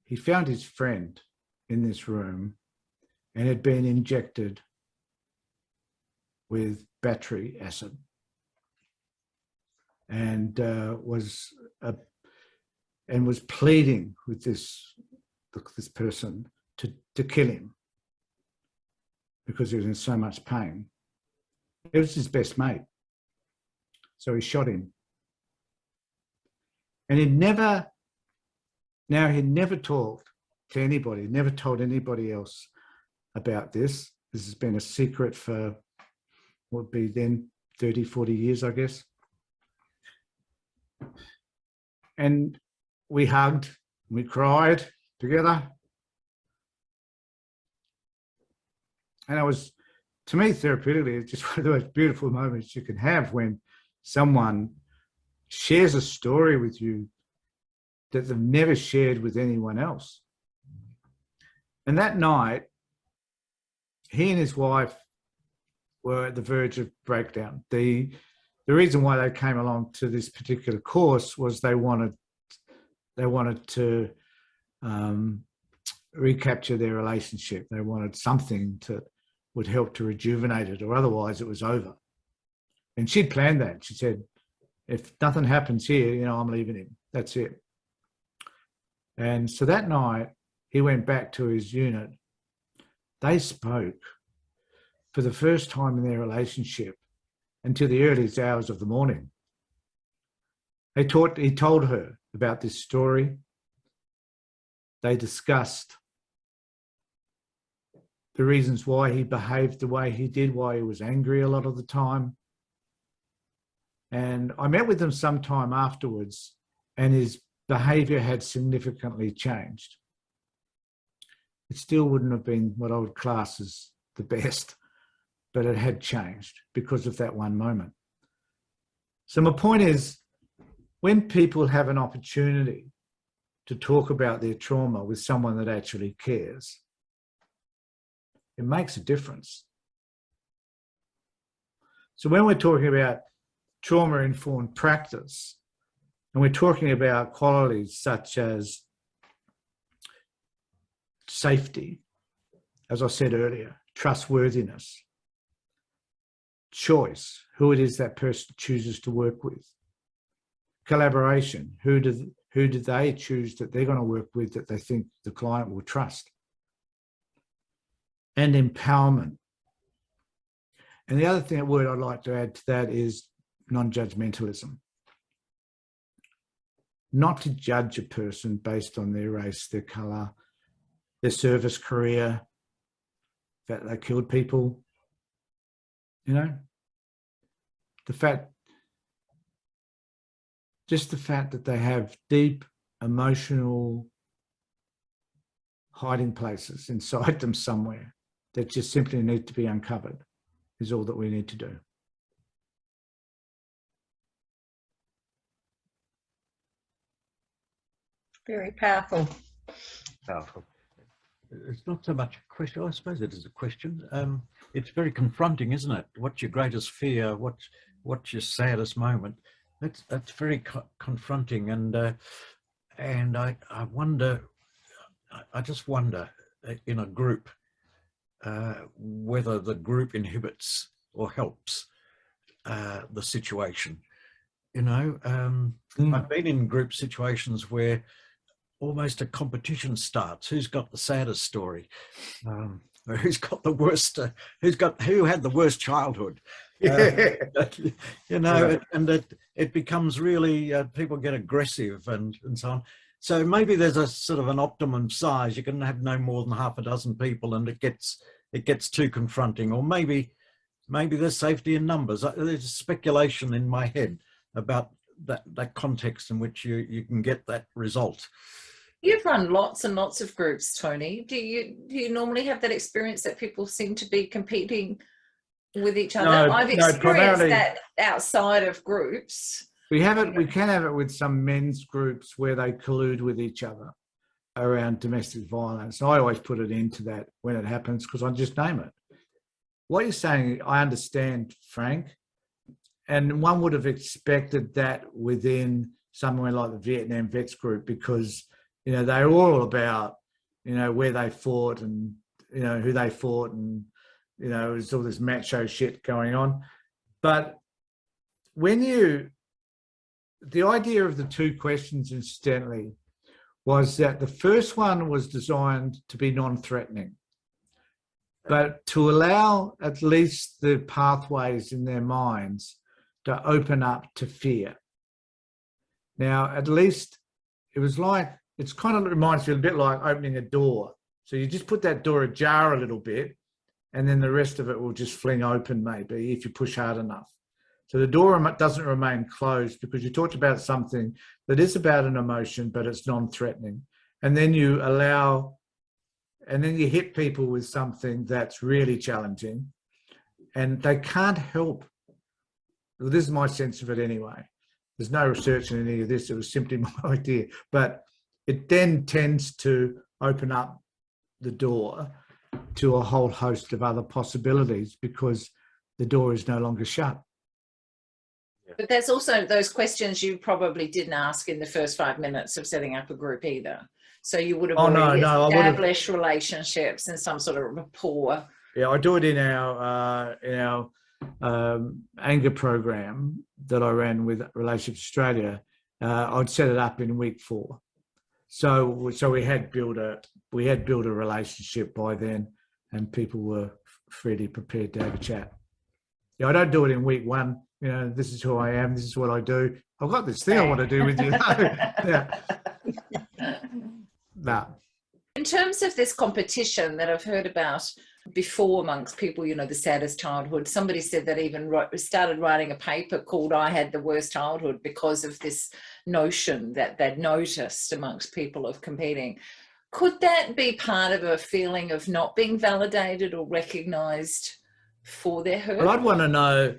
[SPEAKER 2] he found his friend in this room and had been injected with battery acid, and was pleading with this person to kill him because he was in so much pain. It was his best mate, so he shot him. And he'd never talked to anybody, never told anybody else about this. This has been a secret for what would be then 30, 40 years, I guess. And we hugged, we cried together. And it was, to me, therapeutically, it's just one of the most beautiful moments you can have when someone shares a story with you that they've never shared with anyone else. And that night, he and his wife were at the verge of breakdown. The reason why they came along to this particular course was they wanted to recapture their relationship. They wanted something that would help to rejuvenate it, or otherwise it was over. And she'd planned that. She said, if nothing happens here, I'm leaving him. That's it. And so that night, he went back to his unit. They spoke for the first time in their relationship until the earliest hours of the morning. He told her about this story. They discussed the reasons why he behaved the way he did, why he was angry a lot of the time. And I met with him sometime afterwards, and his behaviour had significantly changed. It still wouldn't have been what I would class as the best, but it had changed because of that one moment. So my point is, when people have an opportunity to talk about their trauma with someone that actually cares, it makes a difference. So when we're talking about trauma-informed practice, and we're talking about qualities such as safety, as I said earlier, trustworthiness, choice, who it is that person chooses to work with, collaboration, who do they choose that they're going to work with that they think the client will trust, and empowerment. And the other word I'd like to add to that is non-judgmentalism. Not to judge a person based on their race, their colour, their service career, that they killed people, the fact that they have deep emotional hiding places inside them somewhere that just simply need to be uncovered is all that we need to do.
[SPEAKER 1] Very powerful.
[SPEAKER 3] Powerful. It's not so much a question. I suppose it is a question. It's very confronting, isn't it? What's your greatest fear? What's your saddest moment? That's very confronting, and I wonder. I just wonder in a group whether the group inhibits or helps the situation. I've been in group situations where almost a competition starts. Who's got the saddest story? Or who's got the worst? Who had the worst childhood? And it becomes really people get aggressive and so on. So maybe there's a sort of an optimum size. You can have no more than half a dozen people, and it gets too confronting. Or maybe there's safety in numbers. There's speculation in my head about that context in which you can get that result.
[SPEAKER 1] You've run lots and lots of groups, Tony. Do you normally have that experience that people seem to be competing with each other?
[SPEAKER 2] No,
[SPEAKER 1] I've experienced that outside of groups. We
[SPEAKER 2] can have it with some men's groups where they collude with each other around domestic violence. I always put it into that when it happens because I just name it. What you're saying, I understand, Frank, and one would have expected that within somewhere like the Vietnam Vets Group, because, you know, they're all about, you know, where they fought and, you know, who they fought, and, you know, there's all this macho shit going on. But the idea of the two questions, incidentally, was that the first one was designed to be non-threatening, but to allow at least the pathways in their minds to open up to fear. Now, at least it was like, it's kind of reminds me a bit like opening a door. So you just put that door ajar a little bit, and then the rest of it will just fling open, maybe, if you push hard enough. So the door doesn't remain closed, because you talked about something that is about an emotion, but it's non-threatening. And then you hit people with something that's really challenging, and they can't help. Well, this is my sense of it anyway. There's no research in any of this. It was simply my idea. But it then tends to open up the door to a whole host of other possibilities, because the door is no longer shut.
[SPEAKER 1] But there's also those questions you probably didn't ask in the first 5 minutes of setting up a group either. So you would have already established relationships and some sort of rapport.
[SPEAKER 2] Yeah, I do it in our anger program that I ran with Relationships Australia. I'd set it up in week 4. So we had built a relationship by then, and people were freely prepared to have a chat. Yeah, I don't do it in week 1. You know, this is who I am. This is what I do. I've got this thing I want to do with you. Yeah. No.
[SPEAKER 1] In terms of this competition that I've heard about before amongst people, you know, the saddest childhood, somebody said that even started writing a paper called I Had the Worst Childhood, because of this notion that they'd noticed amongst people of competing. Could that be part of a feeling of not being validated or recognised for their hurt?
[SPEAKER 2] Well, I'd want to know,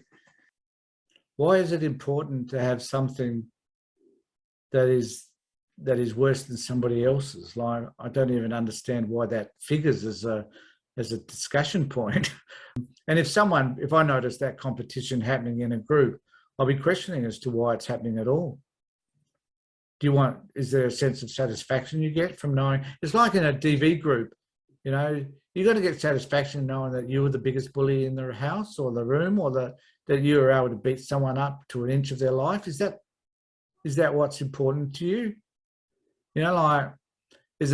[SPEAKER 2] why is it important to have something that is worse than somebody else's? Like, I don't even understand why that figures as a discussion point. And if I notice that competition happening in a group, I'll be questioning as to why it's happening at all. Is there a sense of satisfaction you get from knowing? It's like in a DV group, you know, you're going to get satisfaction knowing that you were the biggest bully in the house or the room, or that you were able to beat someone up to an inch of their life. Is that what's important to you? You know, like, you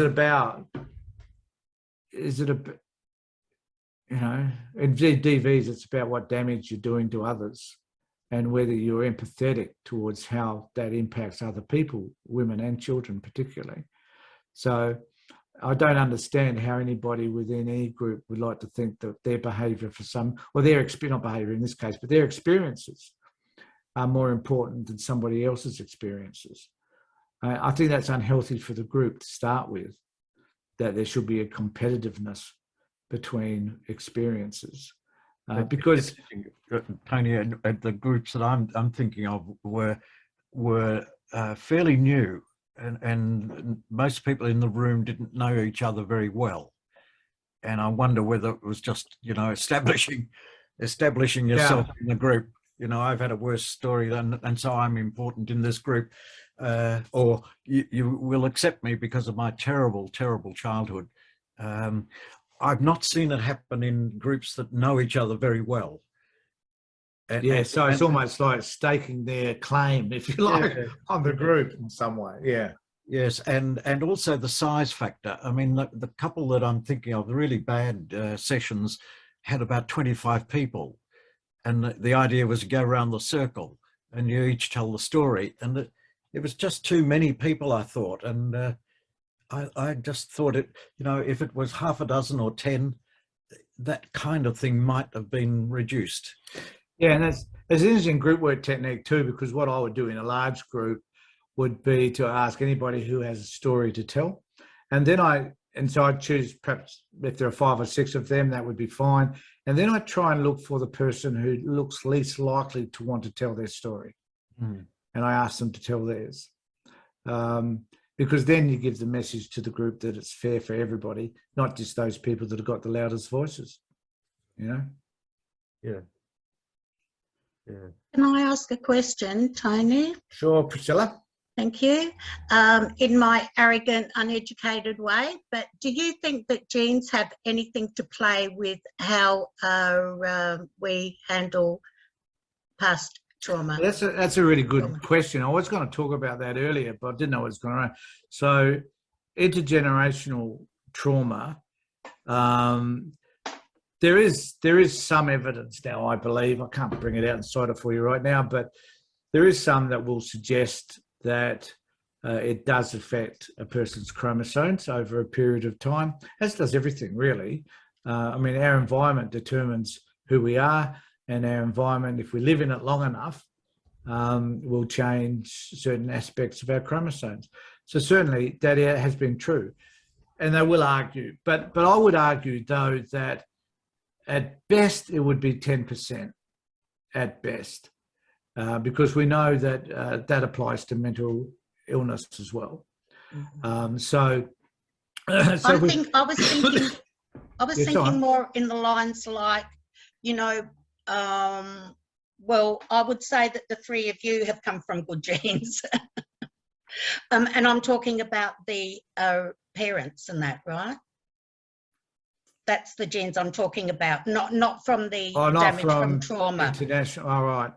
[SPEAKER 2] know, in DVs, it's about what damage you're doing to others, and whether you're empathetic towards how that impacts other people, women and children particularly. So I don't understand how anybody within any group would like to think that their behaviour not behaviour in this case, but their experiences are more important than somebody else's experiences. I think that's unhealthy for the group to start with, that there should be a competitiveness between experiences. Because
[SPEAKER 3] Tony, the groups that I'm thinking of were fairly new, and most people in the room didn't know each other very well. And I wonder whether it was just, you know, establishing yourself in the group. You know, I've had a worse story and so I'm important in this group, or you will accept me because of my terrible, terrible childhood. I've not seen it happen in groups that know each other very well.
[SPEAKER 2] So it's almost like staking their claim, if you like, on the group in some way. Yeah.
[SPEAKER 3] Yes, and also the size factor. I mean, the couple that I'm thinking of, the really bad sessions, had about 25 people, and the idea was to go around the circle and you each tell the story, and it was just too many people, I thought, and I just thought it, you know, if it was half a dozen or 10, that kind of thing might have been reduced.
[SPEAKER 2] Yeah, and it's an interesting group work technique too, because what I would do in a large group would be to ask anybody who has a story to tell. And so I'd choose, perhaps if there are 5 or 6 of them, that would be fine. And then I try and look for the person who looks least likely to want to tell their story. And I ask them to tell theirs. Because then you give the message to the group that it's fair for everybody, not just those people that have got the loudest voices, you know?
[SPEAKER 3] Yeah. Yeah.
[SPEAKER 4] Can I ask a question, Tony?
[SPEAKER 2] Sure, Priscilla.
[SPEAKER 4] Thank you. In my arrogant, uneducated way, but do you think that genes have anything to play with how we handle past trauma?
[SPEAKER 2] That's a really good
[SPEAKER 4] Trauma.
[SPEAKER 2] question. I was going to talk about that earlier, but I didn't know what was going on. So, intergenerational trauma. There is some evidence now, I believe. I can't bring it out and cite it for you right now, but there is some that will suggest that it does affect a person's chromosomes over a period of time, as does everything, really. I mean, our environment determines who we are, and our environment, if we live in it long enough, will change certain aspects of our chromosomes. So certainly that has been true. And they will argue. But I would argue, though, that at best it would be 10% at best. Because we know that that applies to mental illness as well. So
[SPEAKER 4] I was thinking more in the lines like, well, I would say that the three of you have come from good genes. And I'm talking about the parents and that, right? That's the genes I'm talking about, not from the damage from trauma.
[SPEAKER 2] International, all right.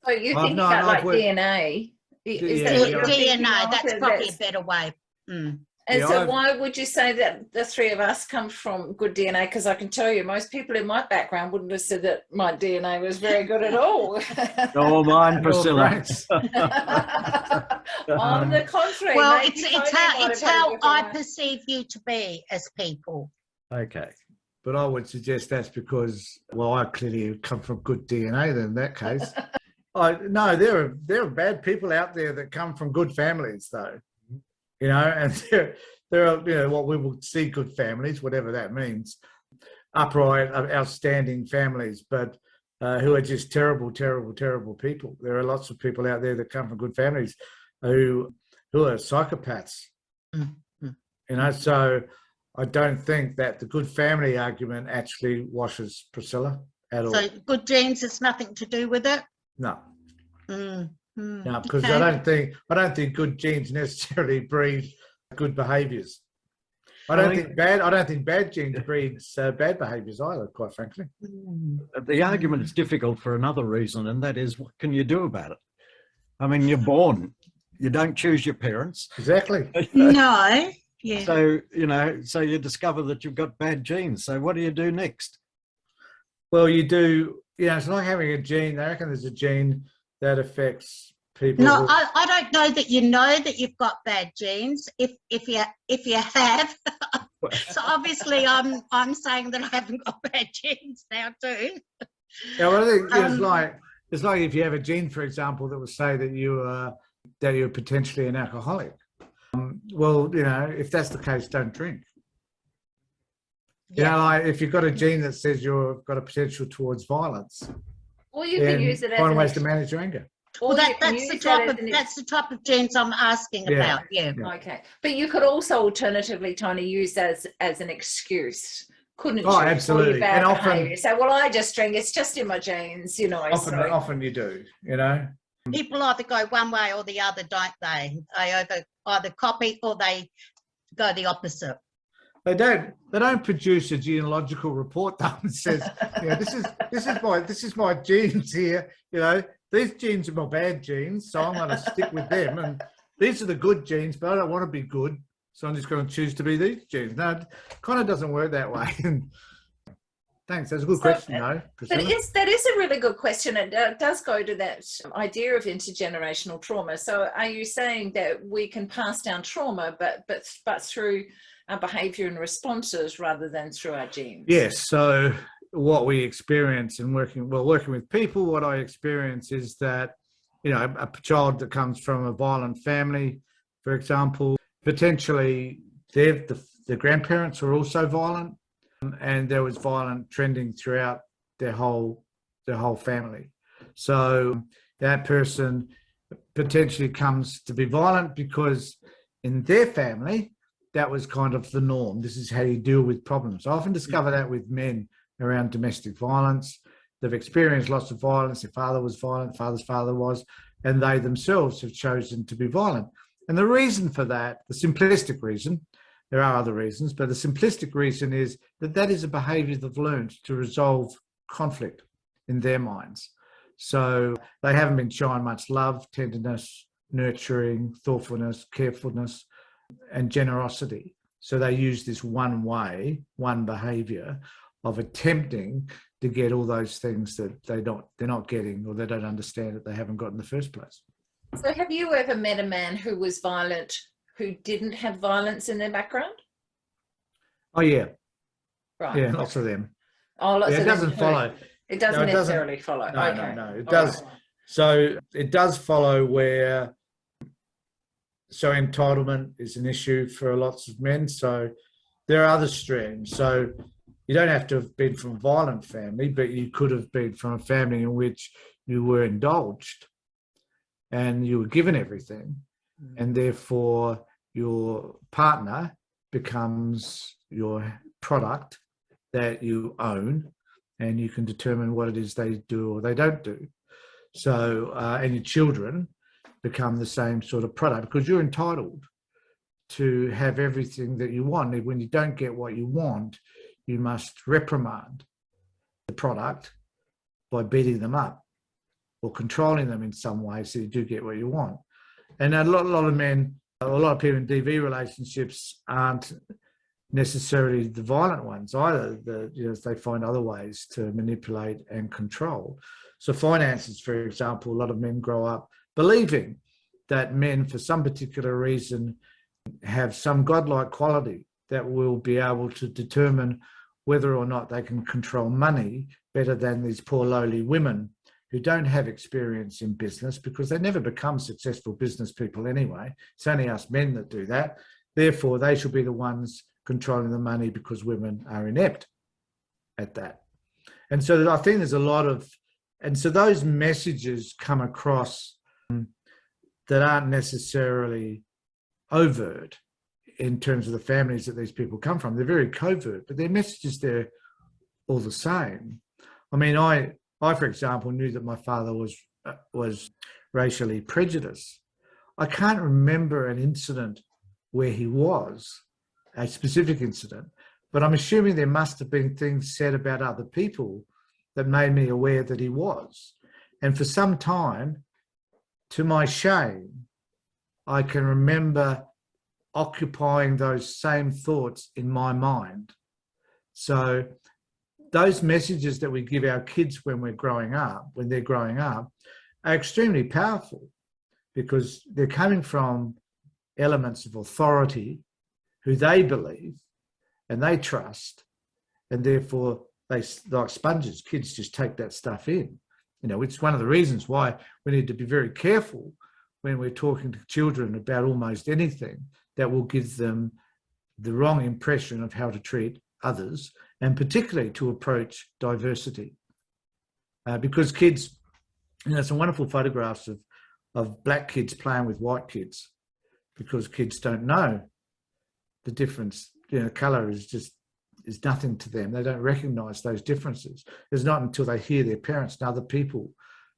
[SPEAKER 1] So you think about like DNA?
[SPEAKER 4] DNA, that's probably a better way.
[SPEAKER 1] And so why would you say that the three of us come from good DNA? Because I can tell you, most people in my background wouldn't have said that my DNA was very good at all.
[SPEAKER 3] Oh, mine, Priscilla.
[SPEAKER 1] On the contrary.
[SPEAKER 4] Well, it's how I perceive you to be as people.
[SPEAKER 3] Okay.
[SPEAKER 2] But I would suggest that's because, well, I clearly come from good DNA then in that case. No, there are bad people out there that come from good families, though. And there are, what we will see good families, whatever that means, upright, outstanding families, but who are just terrible, terrible, terrible people. There are lots of people out there that come from good families who are psychopaths. So I don't think that the good family argument actually washes, Priscilla, at all.
[SPEAKER 4] So good genes has nothing to do with it?
[SPEAKER 2] No. No, because okay. I don't think good genes necessarily breed good behaviours. I don't think bad genes breeds bad behaviours either, quite frankly.
[SPEAKER 3] The argument is difficult for another reason, and that is, what can you do about it? I mean, you're born. You don't choose your parents.
[SPEAKER 2] Exactly.
[SPEAKER 4] No. Yeah.
[SPEAKER 3] So, so you discover that you've got bad genes. So what do you do next?
[SPEAKER 2] Well, you do, it's like having a gene. I reckon there's a gene that affects people.
[SPEAKER 4] No, I don't know that you know that you've got bad genes. If you have, so obviously I'm saying that I haven't got bad genes now too.
[SPEAKER 2] Yeah, well, I think it's like if you have a gene, for example, that will say that you're potentially an alcoholic. Well, if that's the case, don't drink.
[SPEAKER 4] Yeah.
[SPEAKER 2] Like if you've got a gene that says you've got a potential towards violence.
[SPEAKER 1] Or you can use it as
[SPEAKER 2] find ways to manage your anger.
[SPEAKER 4] Well, that's the type of genes I'm asking about. Yeah.
[SPEAKER 1] Okay, but you could also alternatively, Tony, use as an excuse, couldn't you?
[SPEAKER 2] Oh, absolutely.
[SPEAKER 1] And often you say, "Well, I just drink; it's just in my genes,"
[SPEAKER 2] Often you do.
[SPEAKER 4] People either go one way or the other, don't they? They either copy or they go the opposite.
[SPEAKER 2] They don't produce a genealogical report that says, this is my genes here. These genes are my bad genes, so I'm going to stick with them. And these are the good genes, but I don't want to be good, so I'm just going to choose to be these genes. No, it kind of doesn't work that way. Thanks. That's a good question, though.
[SPEAKER 1] But that is a really good question. It does go to that idea of intergenerational trauma. So are you saying that we can pass down trauma, but through our behaviour and responses rather than through our genes?
[SPEAKER 2] Yes. So what we experience in working with people, what I experience is that, a child that comes from a violent family, for example, potentially the grandparents were also violent, and there was violent trending throughout their whole family. So that person potentially comes to be violent because in their family, that was kind of the norm. This is how you deal with problems. I often discover that with men around domestic violence, they've experienced lots of violence. Their father was violent, father's father was, and they themselves have chosen to be violent. And the reason for that, the simplistic reason, there are other reasons, but the simplistic reason is that that is a behaviour they've learned to resolve conflict in their minds. So they haven't been shown much love, tenderness, nurturing, thoughtfulness, carefulness, and generosity. So they use this one way, one behaviour of attempting to get all those things that they're not getting, or they don't understand that they haven't got in the first place.
[SPEAKER 1] So have you ever met a man who was violent who didn't have violence in their background?
[SPEAKER 2] Oh yeah,
[SPEAKER 1] Right.
[SPEAKER 2] yeah, lots of them.
[SPEAKER 1] Oh, lots
[SPEAKER 2] Yeah,
[SPEAKER 1] of
[SPEAKER 2] it
[SPEAKER 1] them
[SPEAKER 2] doesn't
[SPEAKER 1] too.
[SPEAKER 2] follow.
[SPEAKER 1] It doesn't
[SPEAKER 2] No, it doesn't.
[SPEAKER 1] necessarily follow.
[SPEAKER 2] No,
[SPEAKER 1] Okay.
[SPEAKER 2] no. It
[SPEAKER 1] All
[SPEAKER 2] does.
[SPEAKER 1] right.
[SPEAKER 2] So it does follow where. So entitlement is an issue for lots of men. So there are other streams. So you don't have to have been from a violent family, but you could have been from a family in which you were indulged and you were given everything, and therefore your partner becomes your product that you own, and you can determine what it is they do or they don't do. So, and your children become the same sort of product because you're entitled to have everything that you want. And when you don't get what you want, you must reprimand the product by beating them up or controlling them in some way so you do get what you want. And a lot of men, a lot of people in DV relationships aren't necessarily the violent ones either. They find other ways to manipulate and control. So finances, for example, a lot of men grow up believing that men, for some particular reason, have some godlike quality that will be able to determine whether or not they can control money better than these poor lowly women who don't have experience in business, because they never become successful business people anyway. It's only us men that do that. Therefore, they should be the ones controlling the money because women are inept at that. And so I think there's a lot of, and so those messages come across that aren't necessarily overt in terms of the families that these people come from. They're very covert, but their messages there all the same. I mean, I for example, knew that my father was racially prejudiced. I can't remember an incident where he was, a specific incident, but I'm assuming there must have been things said about other people that made me aware that he was. And for some time, to my shame, I can remember occupying those same thoughts in my mind. So those messages that we give our kids when they're growing up, are extremely powerful because they're coming from elements of authority who they believe and they trust, and therefore they, like sponges, kids just take that stuff in. You know, it's one of the reasons why we need to be very careful when we're talking to children about almost anything that will give them the wrong impression of how to treat others, and particularly to approach diversity. Because kids, some wonderful photographs of black kids playing with white kids, because kids don't know the difference. Colour is nothing to them. They don't recognise those differences. It's not until they hear their parents and other people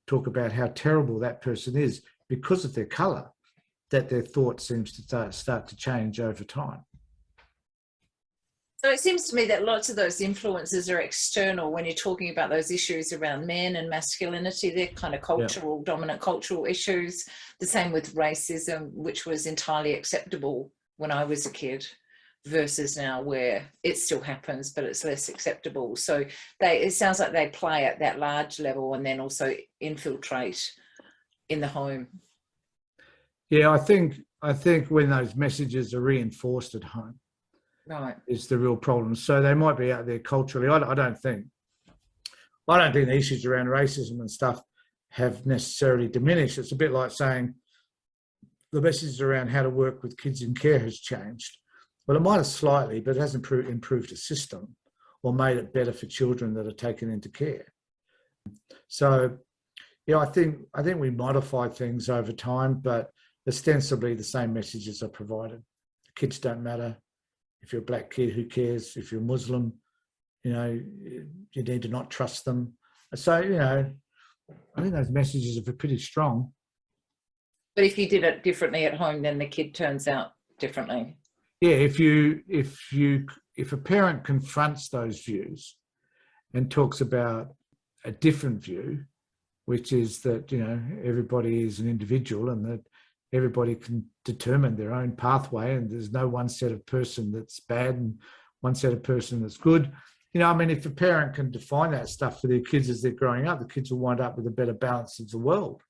[SPEAKER 2] talk about how terrible that person is because of their colour that their thought seems to start to change over time.
[SPEAKER 1] So it seems to me that lots of those influences are external when you're talking about those issues around men and masculinity. They're kind of cultural, dominant cultural issues. The same with racism, which was entirely acceptable when I was a kid, versus now where it still happens, but it's less acceptable. So it sounds like they play at that large level and then also infiltrate in the home.
[SPEAKER 2] Yeah, I think when those messages are reinforced at home,
[SPEAKER 1] right,
[SPEAKER 2] is the real problem. So they might be out there culturally. I don't think the issues around racism and stuff have necessarily diminished. It's a bit like saying the message around how to work with kids in care has changed. Well, it might have slightly, but it hasn't improved the system or made it better for children that are taken into care. So, I think we modify things over time, but ostensibly the same messages are provided. Kids don't matter. If you're a black kid, who cares? If you're Muslim, you need to not trust them. So, I think those messages are pretty strong.
[SPEAKER 1] But if you did it differently at home, then the kid turns out differently.
[SPEAKER 2] Yeah, if a parent confronts those views and talks about a different view, which is that, everybody is an individual and that everybody can determine their own pathway and there's no one set of person that's bad and one set of person that's good. If a parent can define that stuff for their kids as they're growing up, the kids will wind up with a better balance of the world.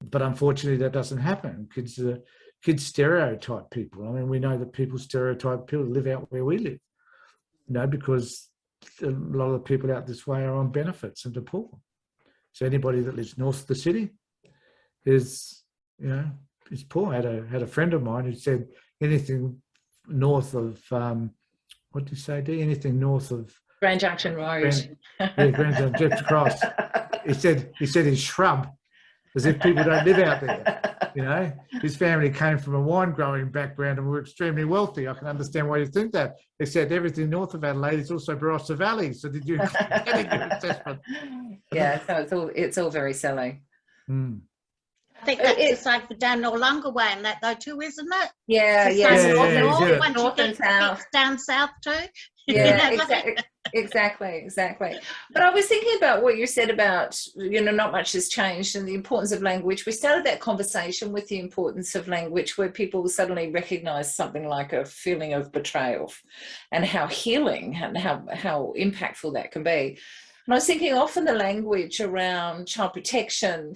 [SPEAKER 2] But unfortunately, that doesn't happen. Kids stereotype people. We know that people stereotype people live out where we live, because a lot of the people out this way are on benefits and are poor. So anybody that lives north of the city is poor. I had a friend of mine who said anything north of, what did you say, Dee? Anything north of
[SPEAKER 1] Grand Junction Road.
[SPEAKER 2] Grand Junction Cross. He said his shrub, as if people don't live out there. His family came from a wine growing background and were extremely wealthy. I can understand why you think that. Except everything north of Adelaide is also Barossa Valley. So did you get your assessment?
[SPEAKER 1] Yeah, so it's all very silly.
[SPEAKER 4] I think that's the same for down Noarlunga way and that though too, isn't it?
[SPEAKER 1] Yeah,
[SPEAKER 4] Once
[SPEAKER 1] north
[SPEAKER 4] you
[SPEAKER 1] and
[SPEAKER 4] get
[SPEAKER 1] south.
[SPEAKER 4] down south too.
[SPEAKER 1] Yeah, exactly. But I was thinking about what you said about, not much has changed and the importance of language. We started that conversation with the importance of language where people suddenly recognize something like a feeling of betrayal and how healing and how impactful that can be. And I was thinking often the language around child protection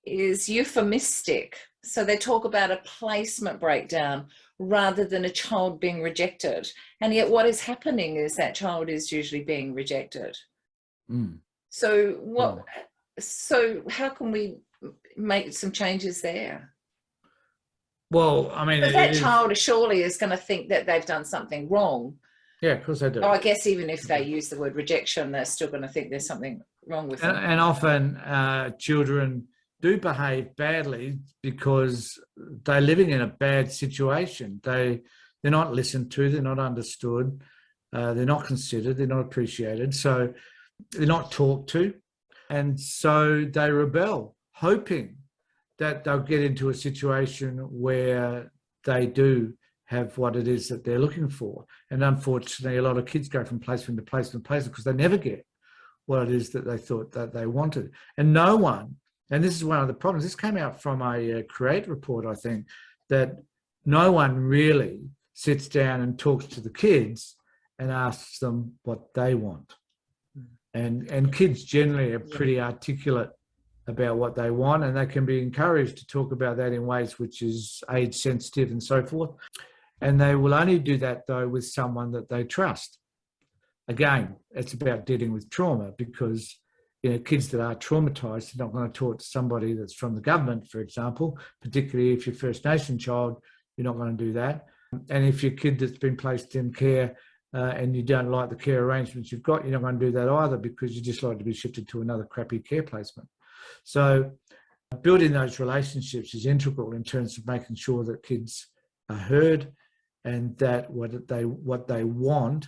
[SPEAKER 1] is euphemistic. So they talk about a placement breakdown rather than a child being rejected. And yet what is happening is that child is usually being rejected. So how can we make some changes there?
[SPEAKER 2] Well,
[SPEAKER 1] that child surely is going to think that they've done something wrong.
[SPEAKER 2] Yeah, of course they do.
[SPEAKER 1] Oh, I guess even if they use the word rejection, they're still going to think there's something wrong with them.
[SPEAKER 2] And often children do behave badly because they're living in a bad situation. They're not listened to, they're not understood, they're not considered, they're not appreciated, so they're not talked to, and so they rebel, hoping that they'll get into a situation where they do have what it is that they're looking for. And unfortunately, a lot of kids go from placement to placement to placement because they never get what it is that they thought that they wanted. And no one, and this is one of the problems, this came out from a CREATE report, I think, that no one really sits down and talks to the kids and asks them what they want. And kids generally are pretty articulate about what they want, and they can be encouraged to talk about that in ways which is age sensitive and so forth. And they will only do that, though, with someone that they trust. Again, it's about dealing with trauma, because kids that are traumatised are not going to talk to somebody that's from the government, for example, particularly if you're First Nation child, you're not going to do that. And if your kid that's been placed in care and you don't like the care arrangements you've got, you're not going to do that either, because you just like to be shifted to another crappy care placement. So building those relationships is integral in terms of making sure that kids are heard and that what they want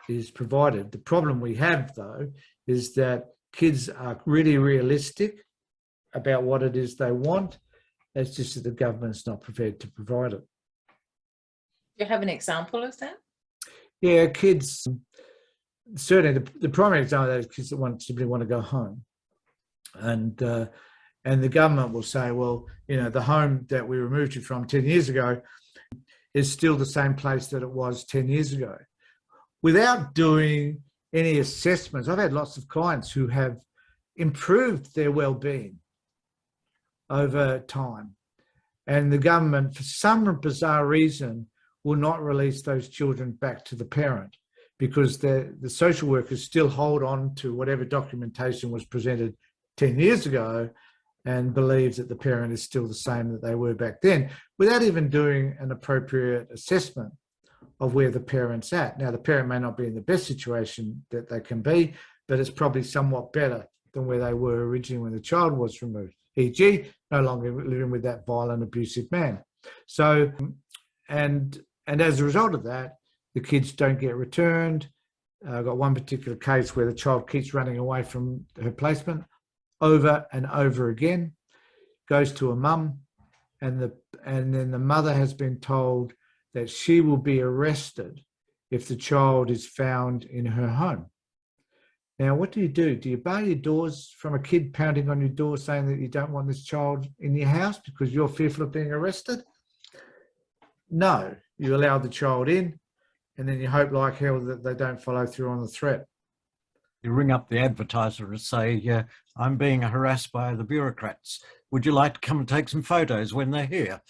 [SPEAKER 2] is provided. The problem we have, though, is that kids are really realistic about what it is they want. It's just that the government's not prepared to provide it.
[SPEAKER 1] Do you have an example of that?
[SPEAKER 2] Yeah, kids, certainly the primary example of that is kids that simply want to go home. And the government will say, well, the home that we removed you from 10 years ago is still the same place that it was 10 years ago, without doing any assessments. I've had lots of clients who have improved their well-being over time, and the government, for some bizarre reason, will not release those children back to the parent, because the social workers still hold on to whatever documentation was presented 10 years ago and believes that the parent is still the same that they were back then, without even doing an appropriate assessment of where the parent's at. Now, the parent may not be in the best situation that they can be, but it's probably somewhat better than where they were originally when the child was removed, e.g., no longer living with that violent, abusive man. So, and as a result of that, the kids don't get returned. I've got one particular case where the child keeps running away from her placement over and over again, goes to a mum, and then the mother has been told that she will be arrested if the child is found in her home. Now, what do? Do you bar your doors from a kid pounding on your door saying that you don't want this child in your house because you're fearful of being arrested? No, you allow the child in, and then you hope like hell that they don't follow through on the threat.
[SPEAKER 3] You ring up the advertiser and say, yeah, I'm being harassed by the bureaucrats. Would you like to come and take some photos when they're here?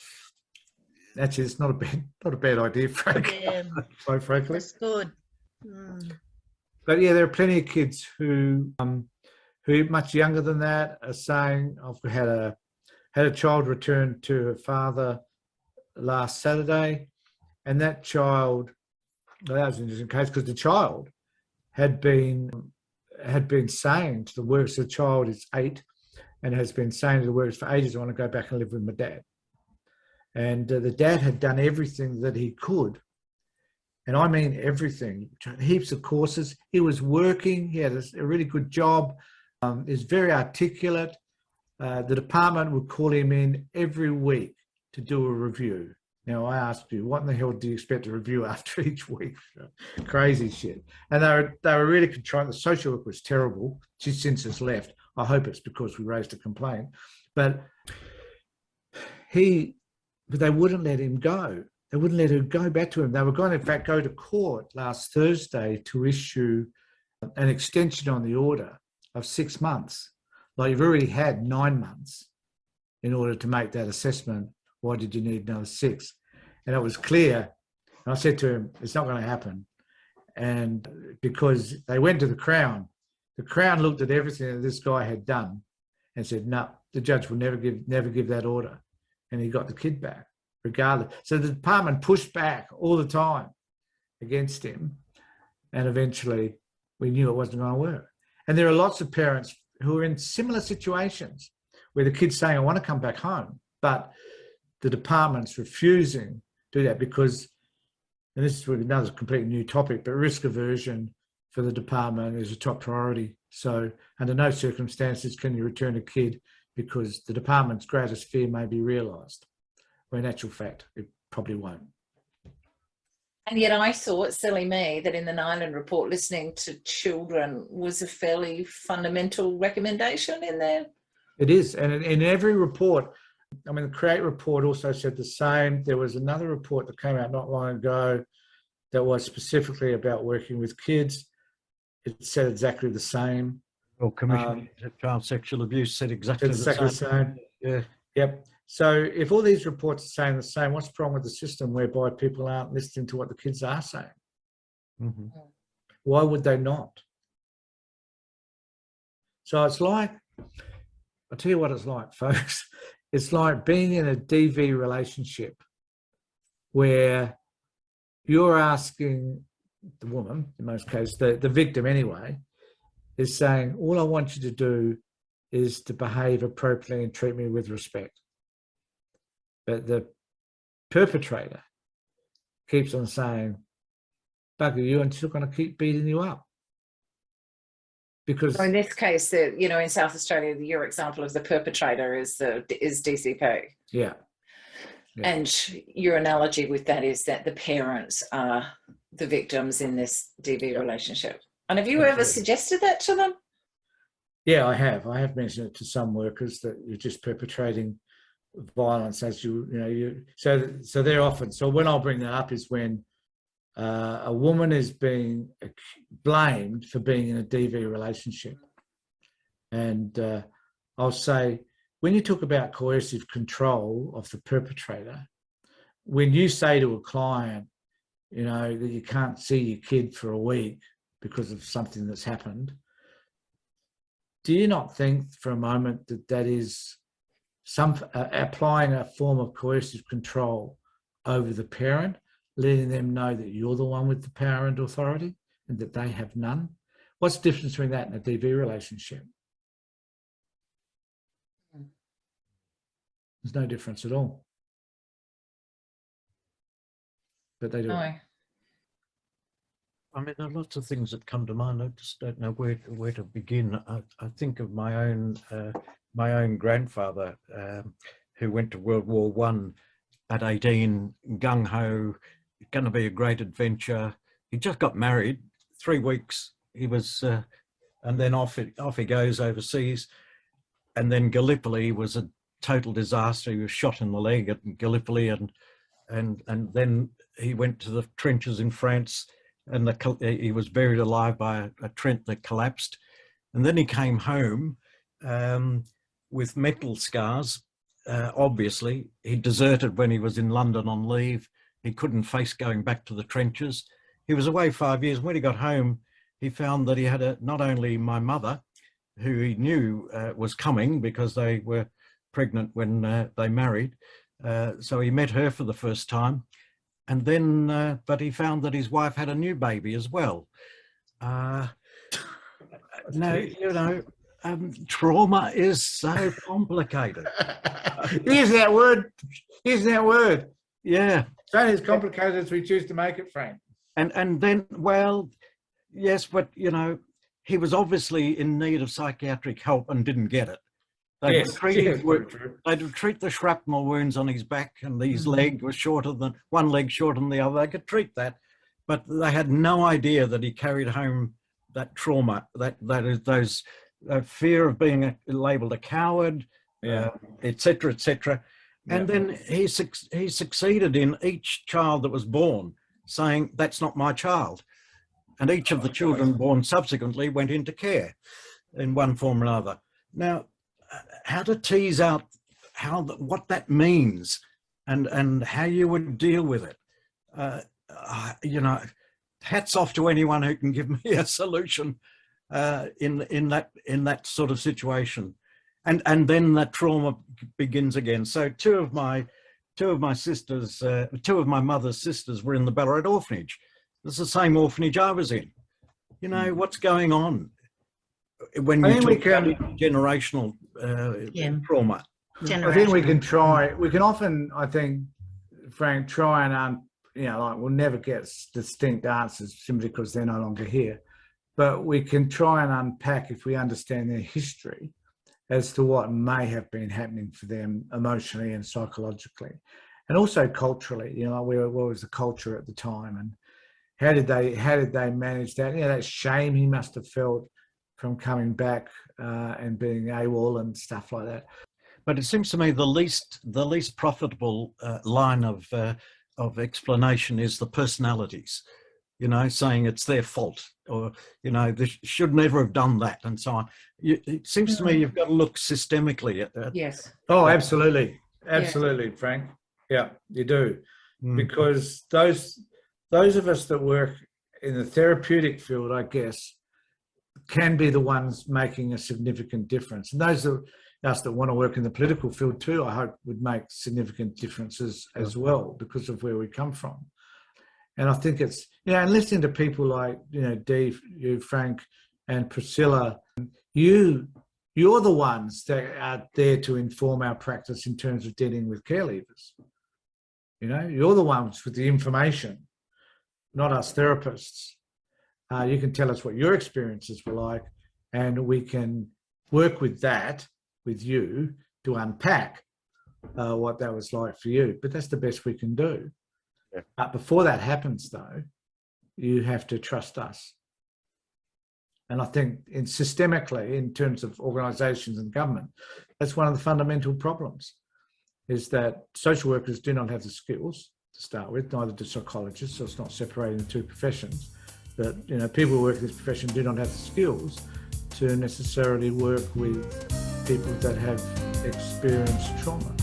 [SPEAKER 2] Actually, it's not a bad idea, Frank.
[SPEAKER 4] Yeah,
[SPEAKER 2] Quite frankly.
[SPEAKER 4] that's good. Mm.
[SPEAKER 2] But yeah, there are plenty of kids who much younger than that are saying, I've had a child return to her father last Saturday, and that child, well, that was an interesting case because the child had been saying to the workers, the child is 8 and has been saying to the workers for ages, I want to go back and live with my dad. And the dad had done everything that he could. And I mean everything, heaps of courses. He was working, he had a really good job, is very articulate. The department would call him in every week to do a review. Now, I asked you, what in the hell do you expect to review after each week? Crazy shit. And they were really controlling. The social work was terrible. She's since has left. I hope it's because we raised a complaint. But they wouldn't let him go. They wouldn't let her go back to him. They were going to, in fact, go to court last Thursday to issue an extension on the order of 6 months. Like, you've already had 9 months in order to make that assessment. Why did you need another 6? And it was clear. And I said to him, it's not going to happen. And because they went to the Crown looked at everything that this guy had done and said, no, the judge will never give that order. And he got the kid back, regardless. So the department pushed back all the time against him. And eventually we knew it wasn't going to work. And there are lots of parents who are in similar situations where the kid's saying, I want to come back home, but the department's refusing to do that because, and this is another completely new topic, but risk aversion for the department is a top priority. So under no circumstances can you return a kid because the department's greatest fear may be realised, when in actual fact, it probably won't.
[SPEAKER 1] And yet I thought, silly me, that in the Nyland report, listening to children was a fairly fundamental recommendation in there.
[SPEAKER 2] It is. And in every report, I mean, the CREATE report also said the same. There was another report that came out not long ago that was specifically about working with kids. It said exactly the same.
[SPEAKER 3] Well, Commission on Child Sexual Abuse said exactly the same.
[SPEAKER 2] Yeah. Yep. So if all these reports are saying the same, what's wrong with the system whereby people aren't listening to what the kids are saying?
[SPEAKER 3] Mm-hmm.
[SPEAKER 2] Why would they not? So it's like, I'll tell you what it's like, folks. It's like being in a DV relationship where you're asking the woman, in most cases, the victim anyway, is saying, all I want you to do is to behave appropriately and treat me with respect. But the perpetrator keeps on saying, bugger you, and she's going to keep beating you up. Because
[SPEAKER 1] So in this case, in South Australia, your example of the perpetrator is DCP.
[SPEAKER 2] Yeah.
[SPEAKER 1] And your analogy with that is that the parents are the victims in this DV relationship. And have you ever suggested that to them?
[SPEAKER 2] Yeah, I have. I have mentioned it to some workers that you're just perpetrating violence as so they're often. So when I'll bring that up is when a woman is being blamed for being in a DV relationship. And I'll say, when you talk about coercive control of the perpetrator, when you say to a client, that you can't see your kid for a week because of something that's happened, do you not think for a moment that that is applying a form of coercive control over the parent, letting them know that you're the one with the power and authority and that they have none? What's the difference between that and a DV relationship? There's no difference at all. But they do.
[SPEAKER 1] No.
[SPEAKER 3] I mean, there are lots of things that come to mind. I just don't know where to begin. I think of my own grandfather, who went to World War One at 18, gung ho, going to be a great adventure. He just got married. 3 weeks he was, and then off he goes overseas. And then Gallipoli was a total disaster. He was shot in the leg at Gallipoli, and then he went to the trenches in France, and he was buried alive by a trench that collapsed. And then he came home with mental scars. Obviously, he deserted when he was in London on leave. He couldn't face going back to the trenches. He was away 5 years. When he got home, he found that he had not only my mother, who he knew was coming because they were pregnant when they married. So he met her for the first time. And then, but he found that his wife had a new baby as well. No, you know, trauma is so complicated.
[SPEAKER 2] Here's that word. Here's that word.
[SPEAKER 3] Yeah.
[SPEAKER 2] It's only as complicated as we choose to make it, Frank.
[SPEAKER 3] And then, well, yes, but, you know, he was obviously in need of psychiatric help and didn't get it. They'd treat the shrapnel wounds on his back, and his leg was one leg shorter than the other. They could treat that, but they had no idea that he carried home that trauma, that is those fear of being labelled a coward, etc., etc. And then he succeeded in each child that was born saying, "That's not my child," and each of the children born subsequently went into care in one form or another. Now, how to tease out what that means and how you would deal with it. You know, hats off to anyone who can give me a solution in that sort of situation. And then that trauma begins again. So two of my sisters, two of my mother's sisters were in the Ballarat orphanage. It's the same orphanage I was in. You know, what's going on when you talk about generational trauma?
[SPEAKER 2] I think we can often, I think, Frank, try and, you know, like we'll never get distinct answers simply because they're no longer here. But we can try and unpack, if we understand their history, as to what may have been happening for them emotionally and psychologically, and also culturally. You know, what was the culture at the time, and how did they manage that? You know, that shame he must have felt from coming back and being AWOL and stuff like that.
[SPEAKER 3] But it seems to me the least profitable line of explanation is the personalities. You know, saying it's their fault, or, you know, they should never have done that, and so on. It seems to me you've got to look systemically at that.
[SPEAKER 1] Yes.
[SPEAKER 2] Oh, absolutely. Absolutely, Frank. Yeah, you do. Because those of us that work in the therapeutic field, I guess, can be the ones making a significant difference. And those of us that want to work in the political field too, I hope would make significant differences as well, because of where we come from. And I think it's, you know, and listening to people like, you know, Dee, you, Frank, and Priscilla, you're the ones that are there to inform our practice in terms of dealing with care leavers. You know, you're the ones with the information, not us therapists. You can tell us what your experiences were like, and we can work with that, with you, to unpack what that was like for you. But that's the best we can do. But before that happens, though, you have to trust us. And I think systemically, in terms of organisations and government, that's one of the fundamental problems, is that social workers do not have the skills to start with, neither do psychologists, so it's not separating the two professions. But, you know, people who work in this profession do not have the skills to necessarily work with people that have experienced trauma,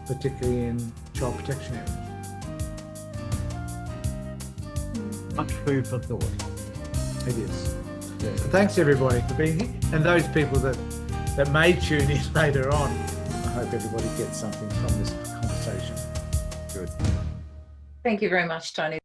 [SPEAKER 2] particularly in child protection areas.
[SPEAKER 3] Much food for thought.
[SPEAKER 2] It is. Yeah. So thanks everybody for being here, and those people that may tune in later on. I hope everybody gets something from this conversation.
[SPEAKER 3] Good.
[SPEAKER 1] Thank you very much, Tony.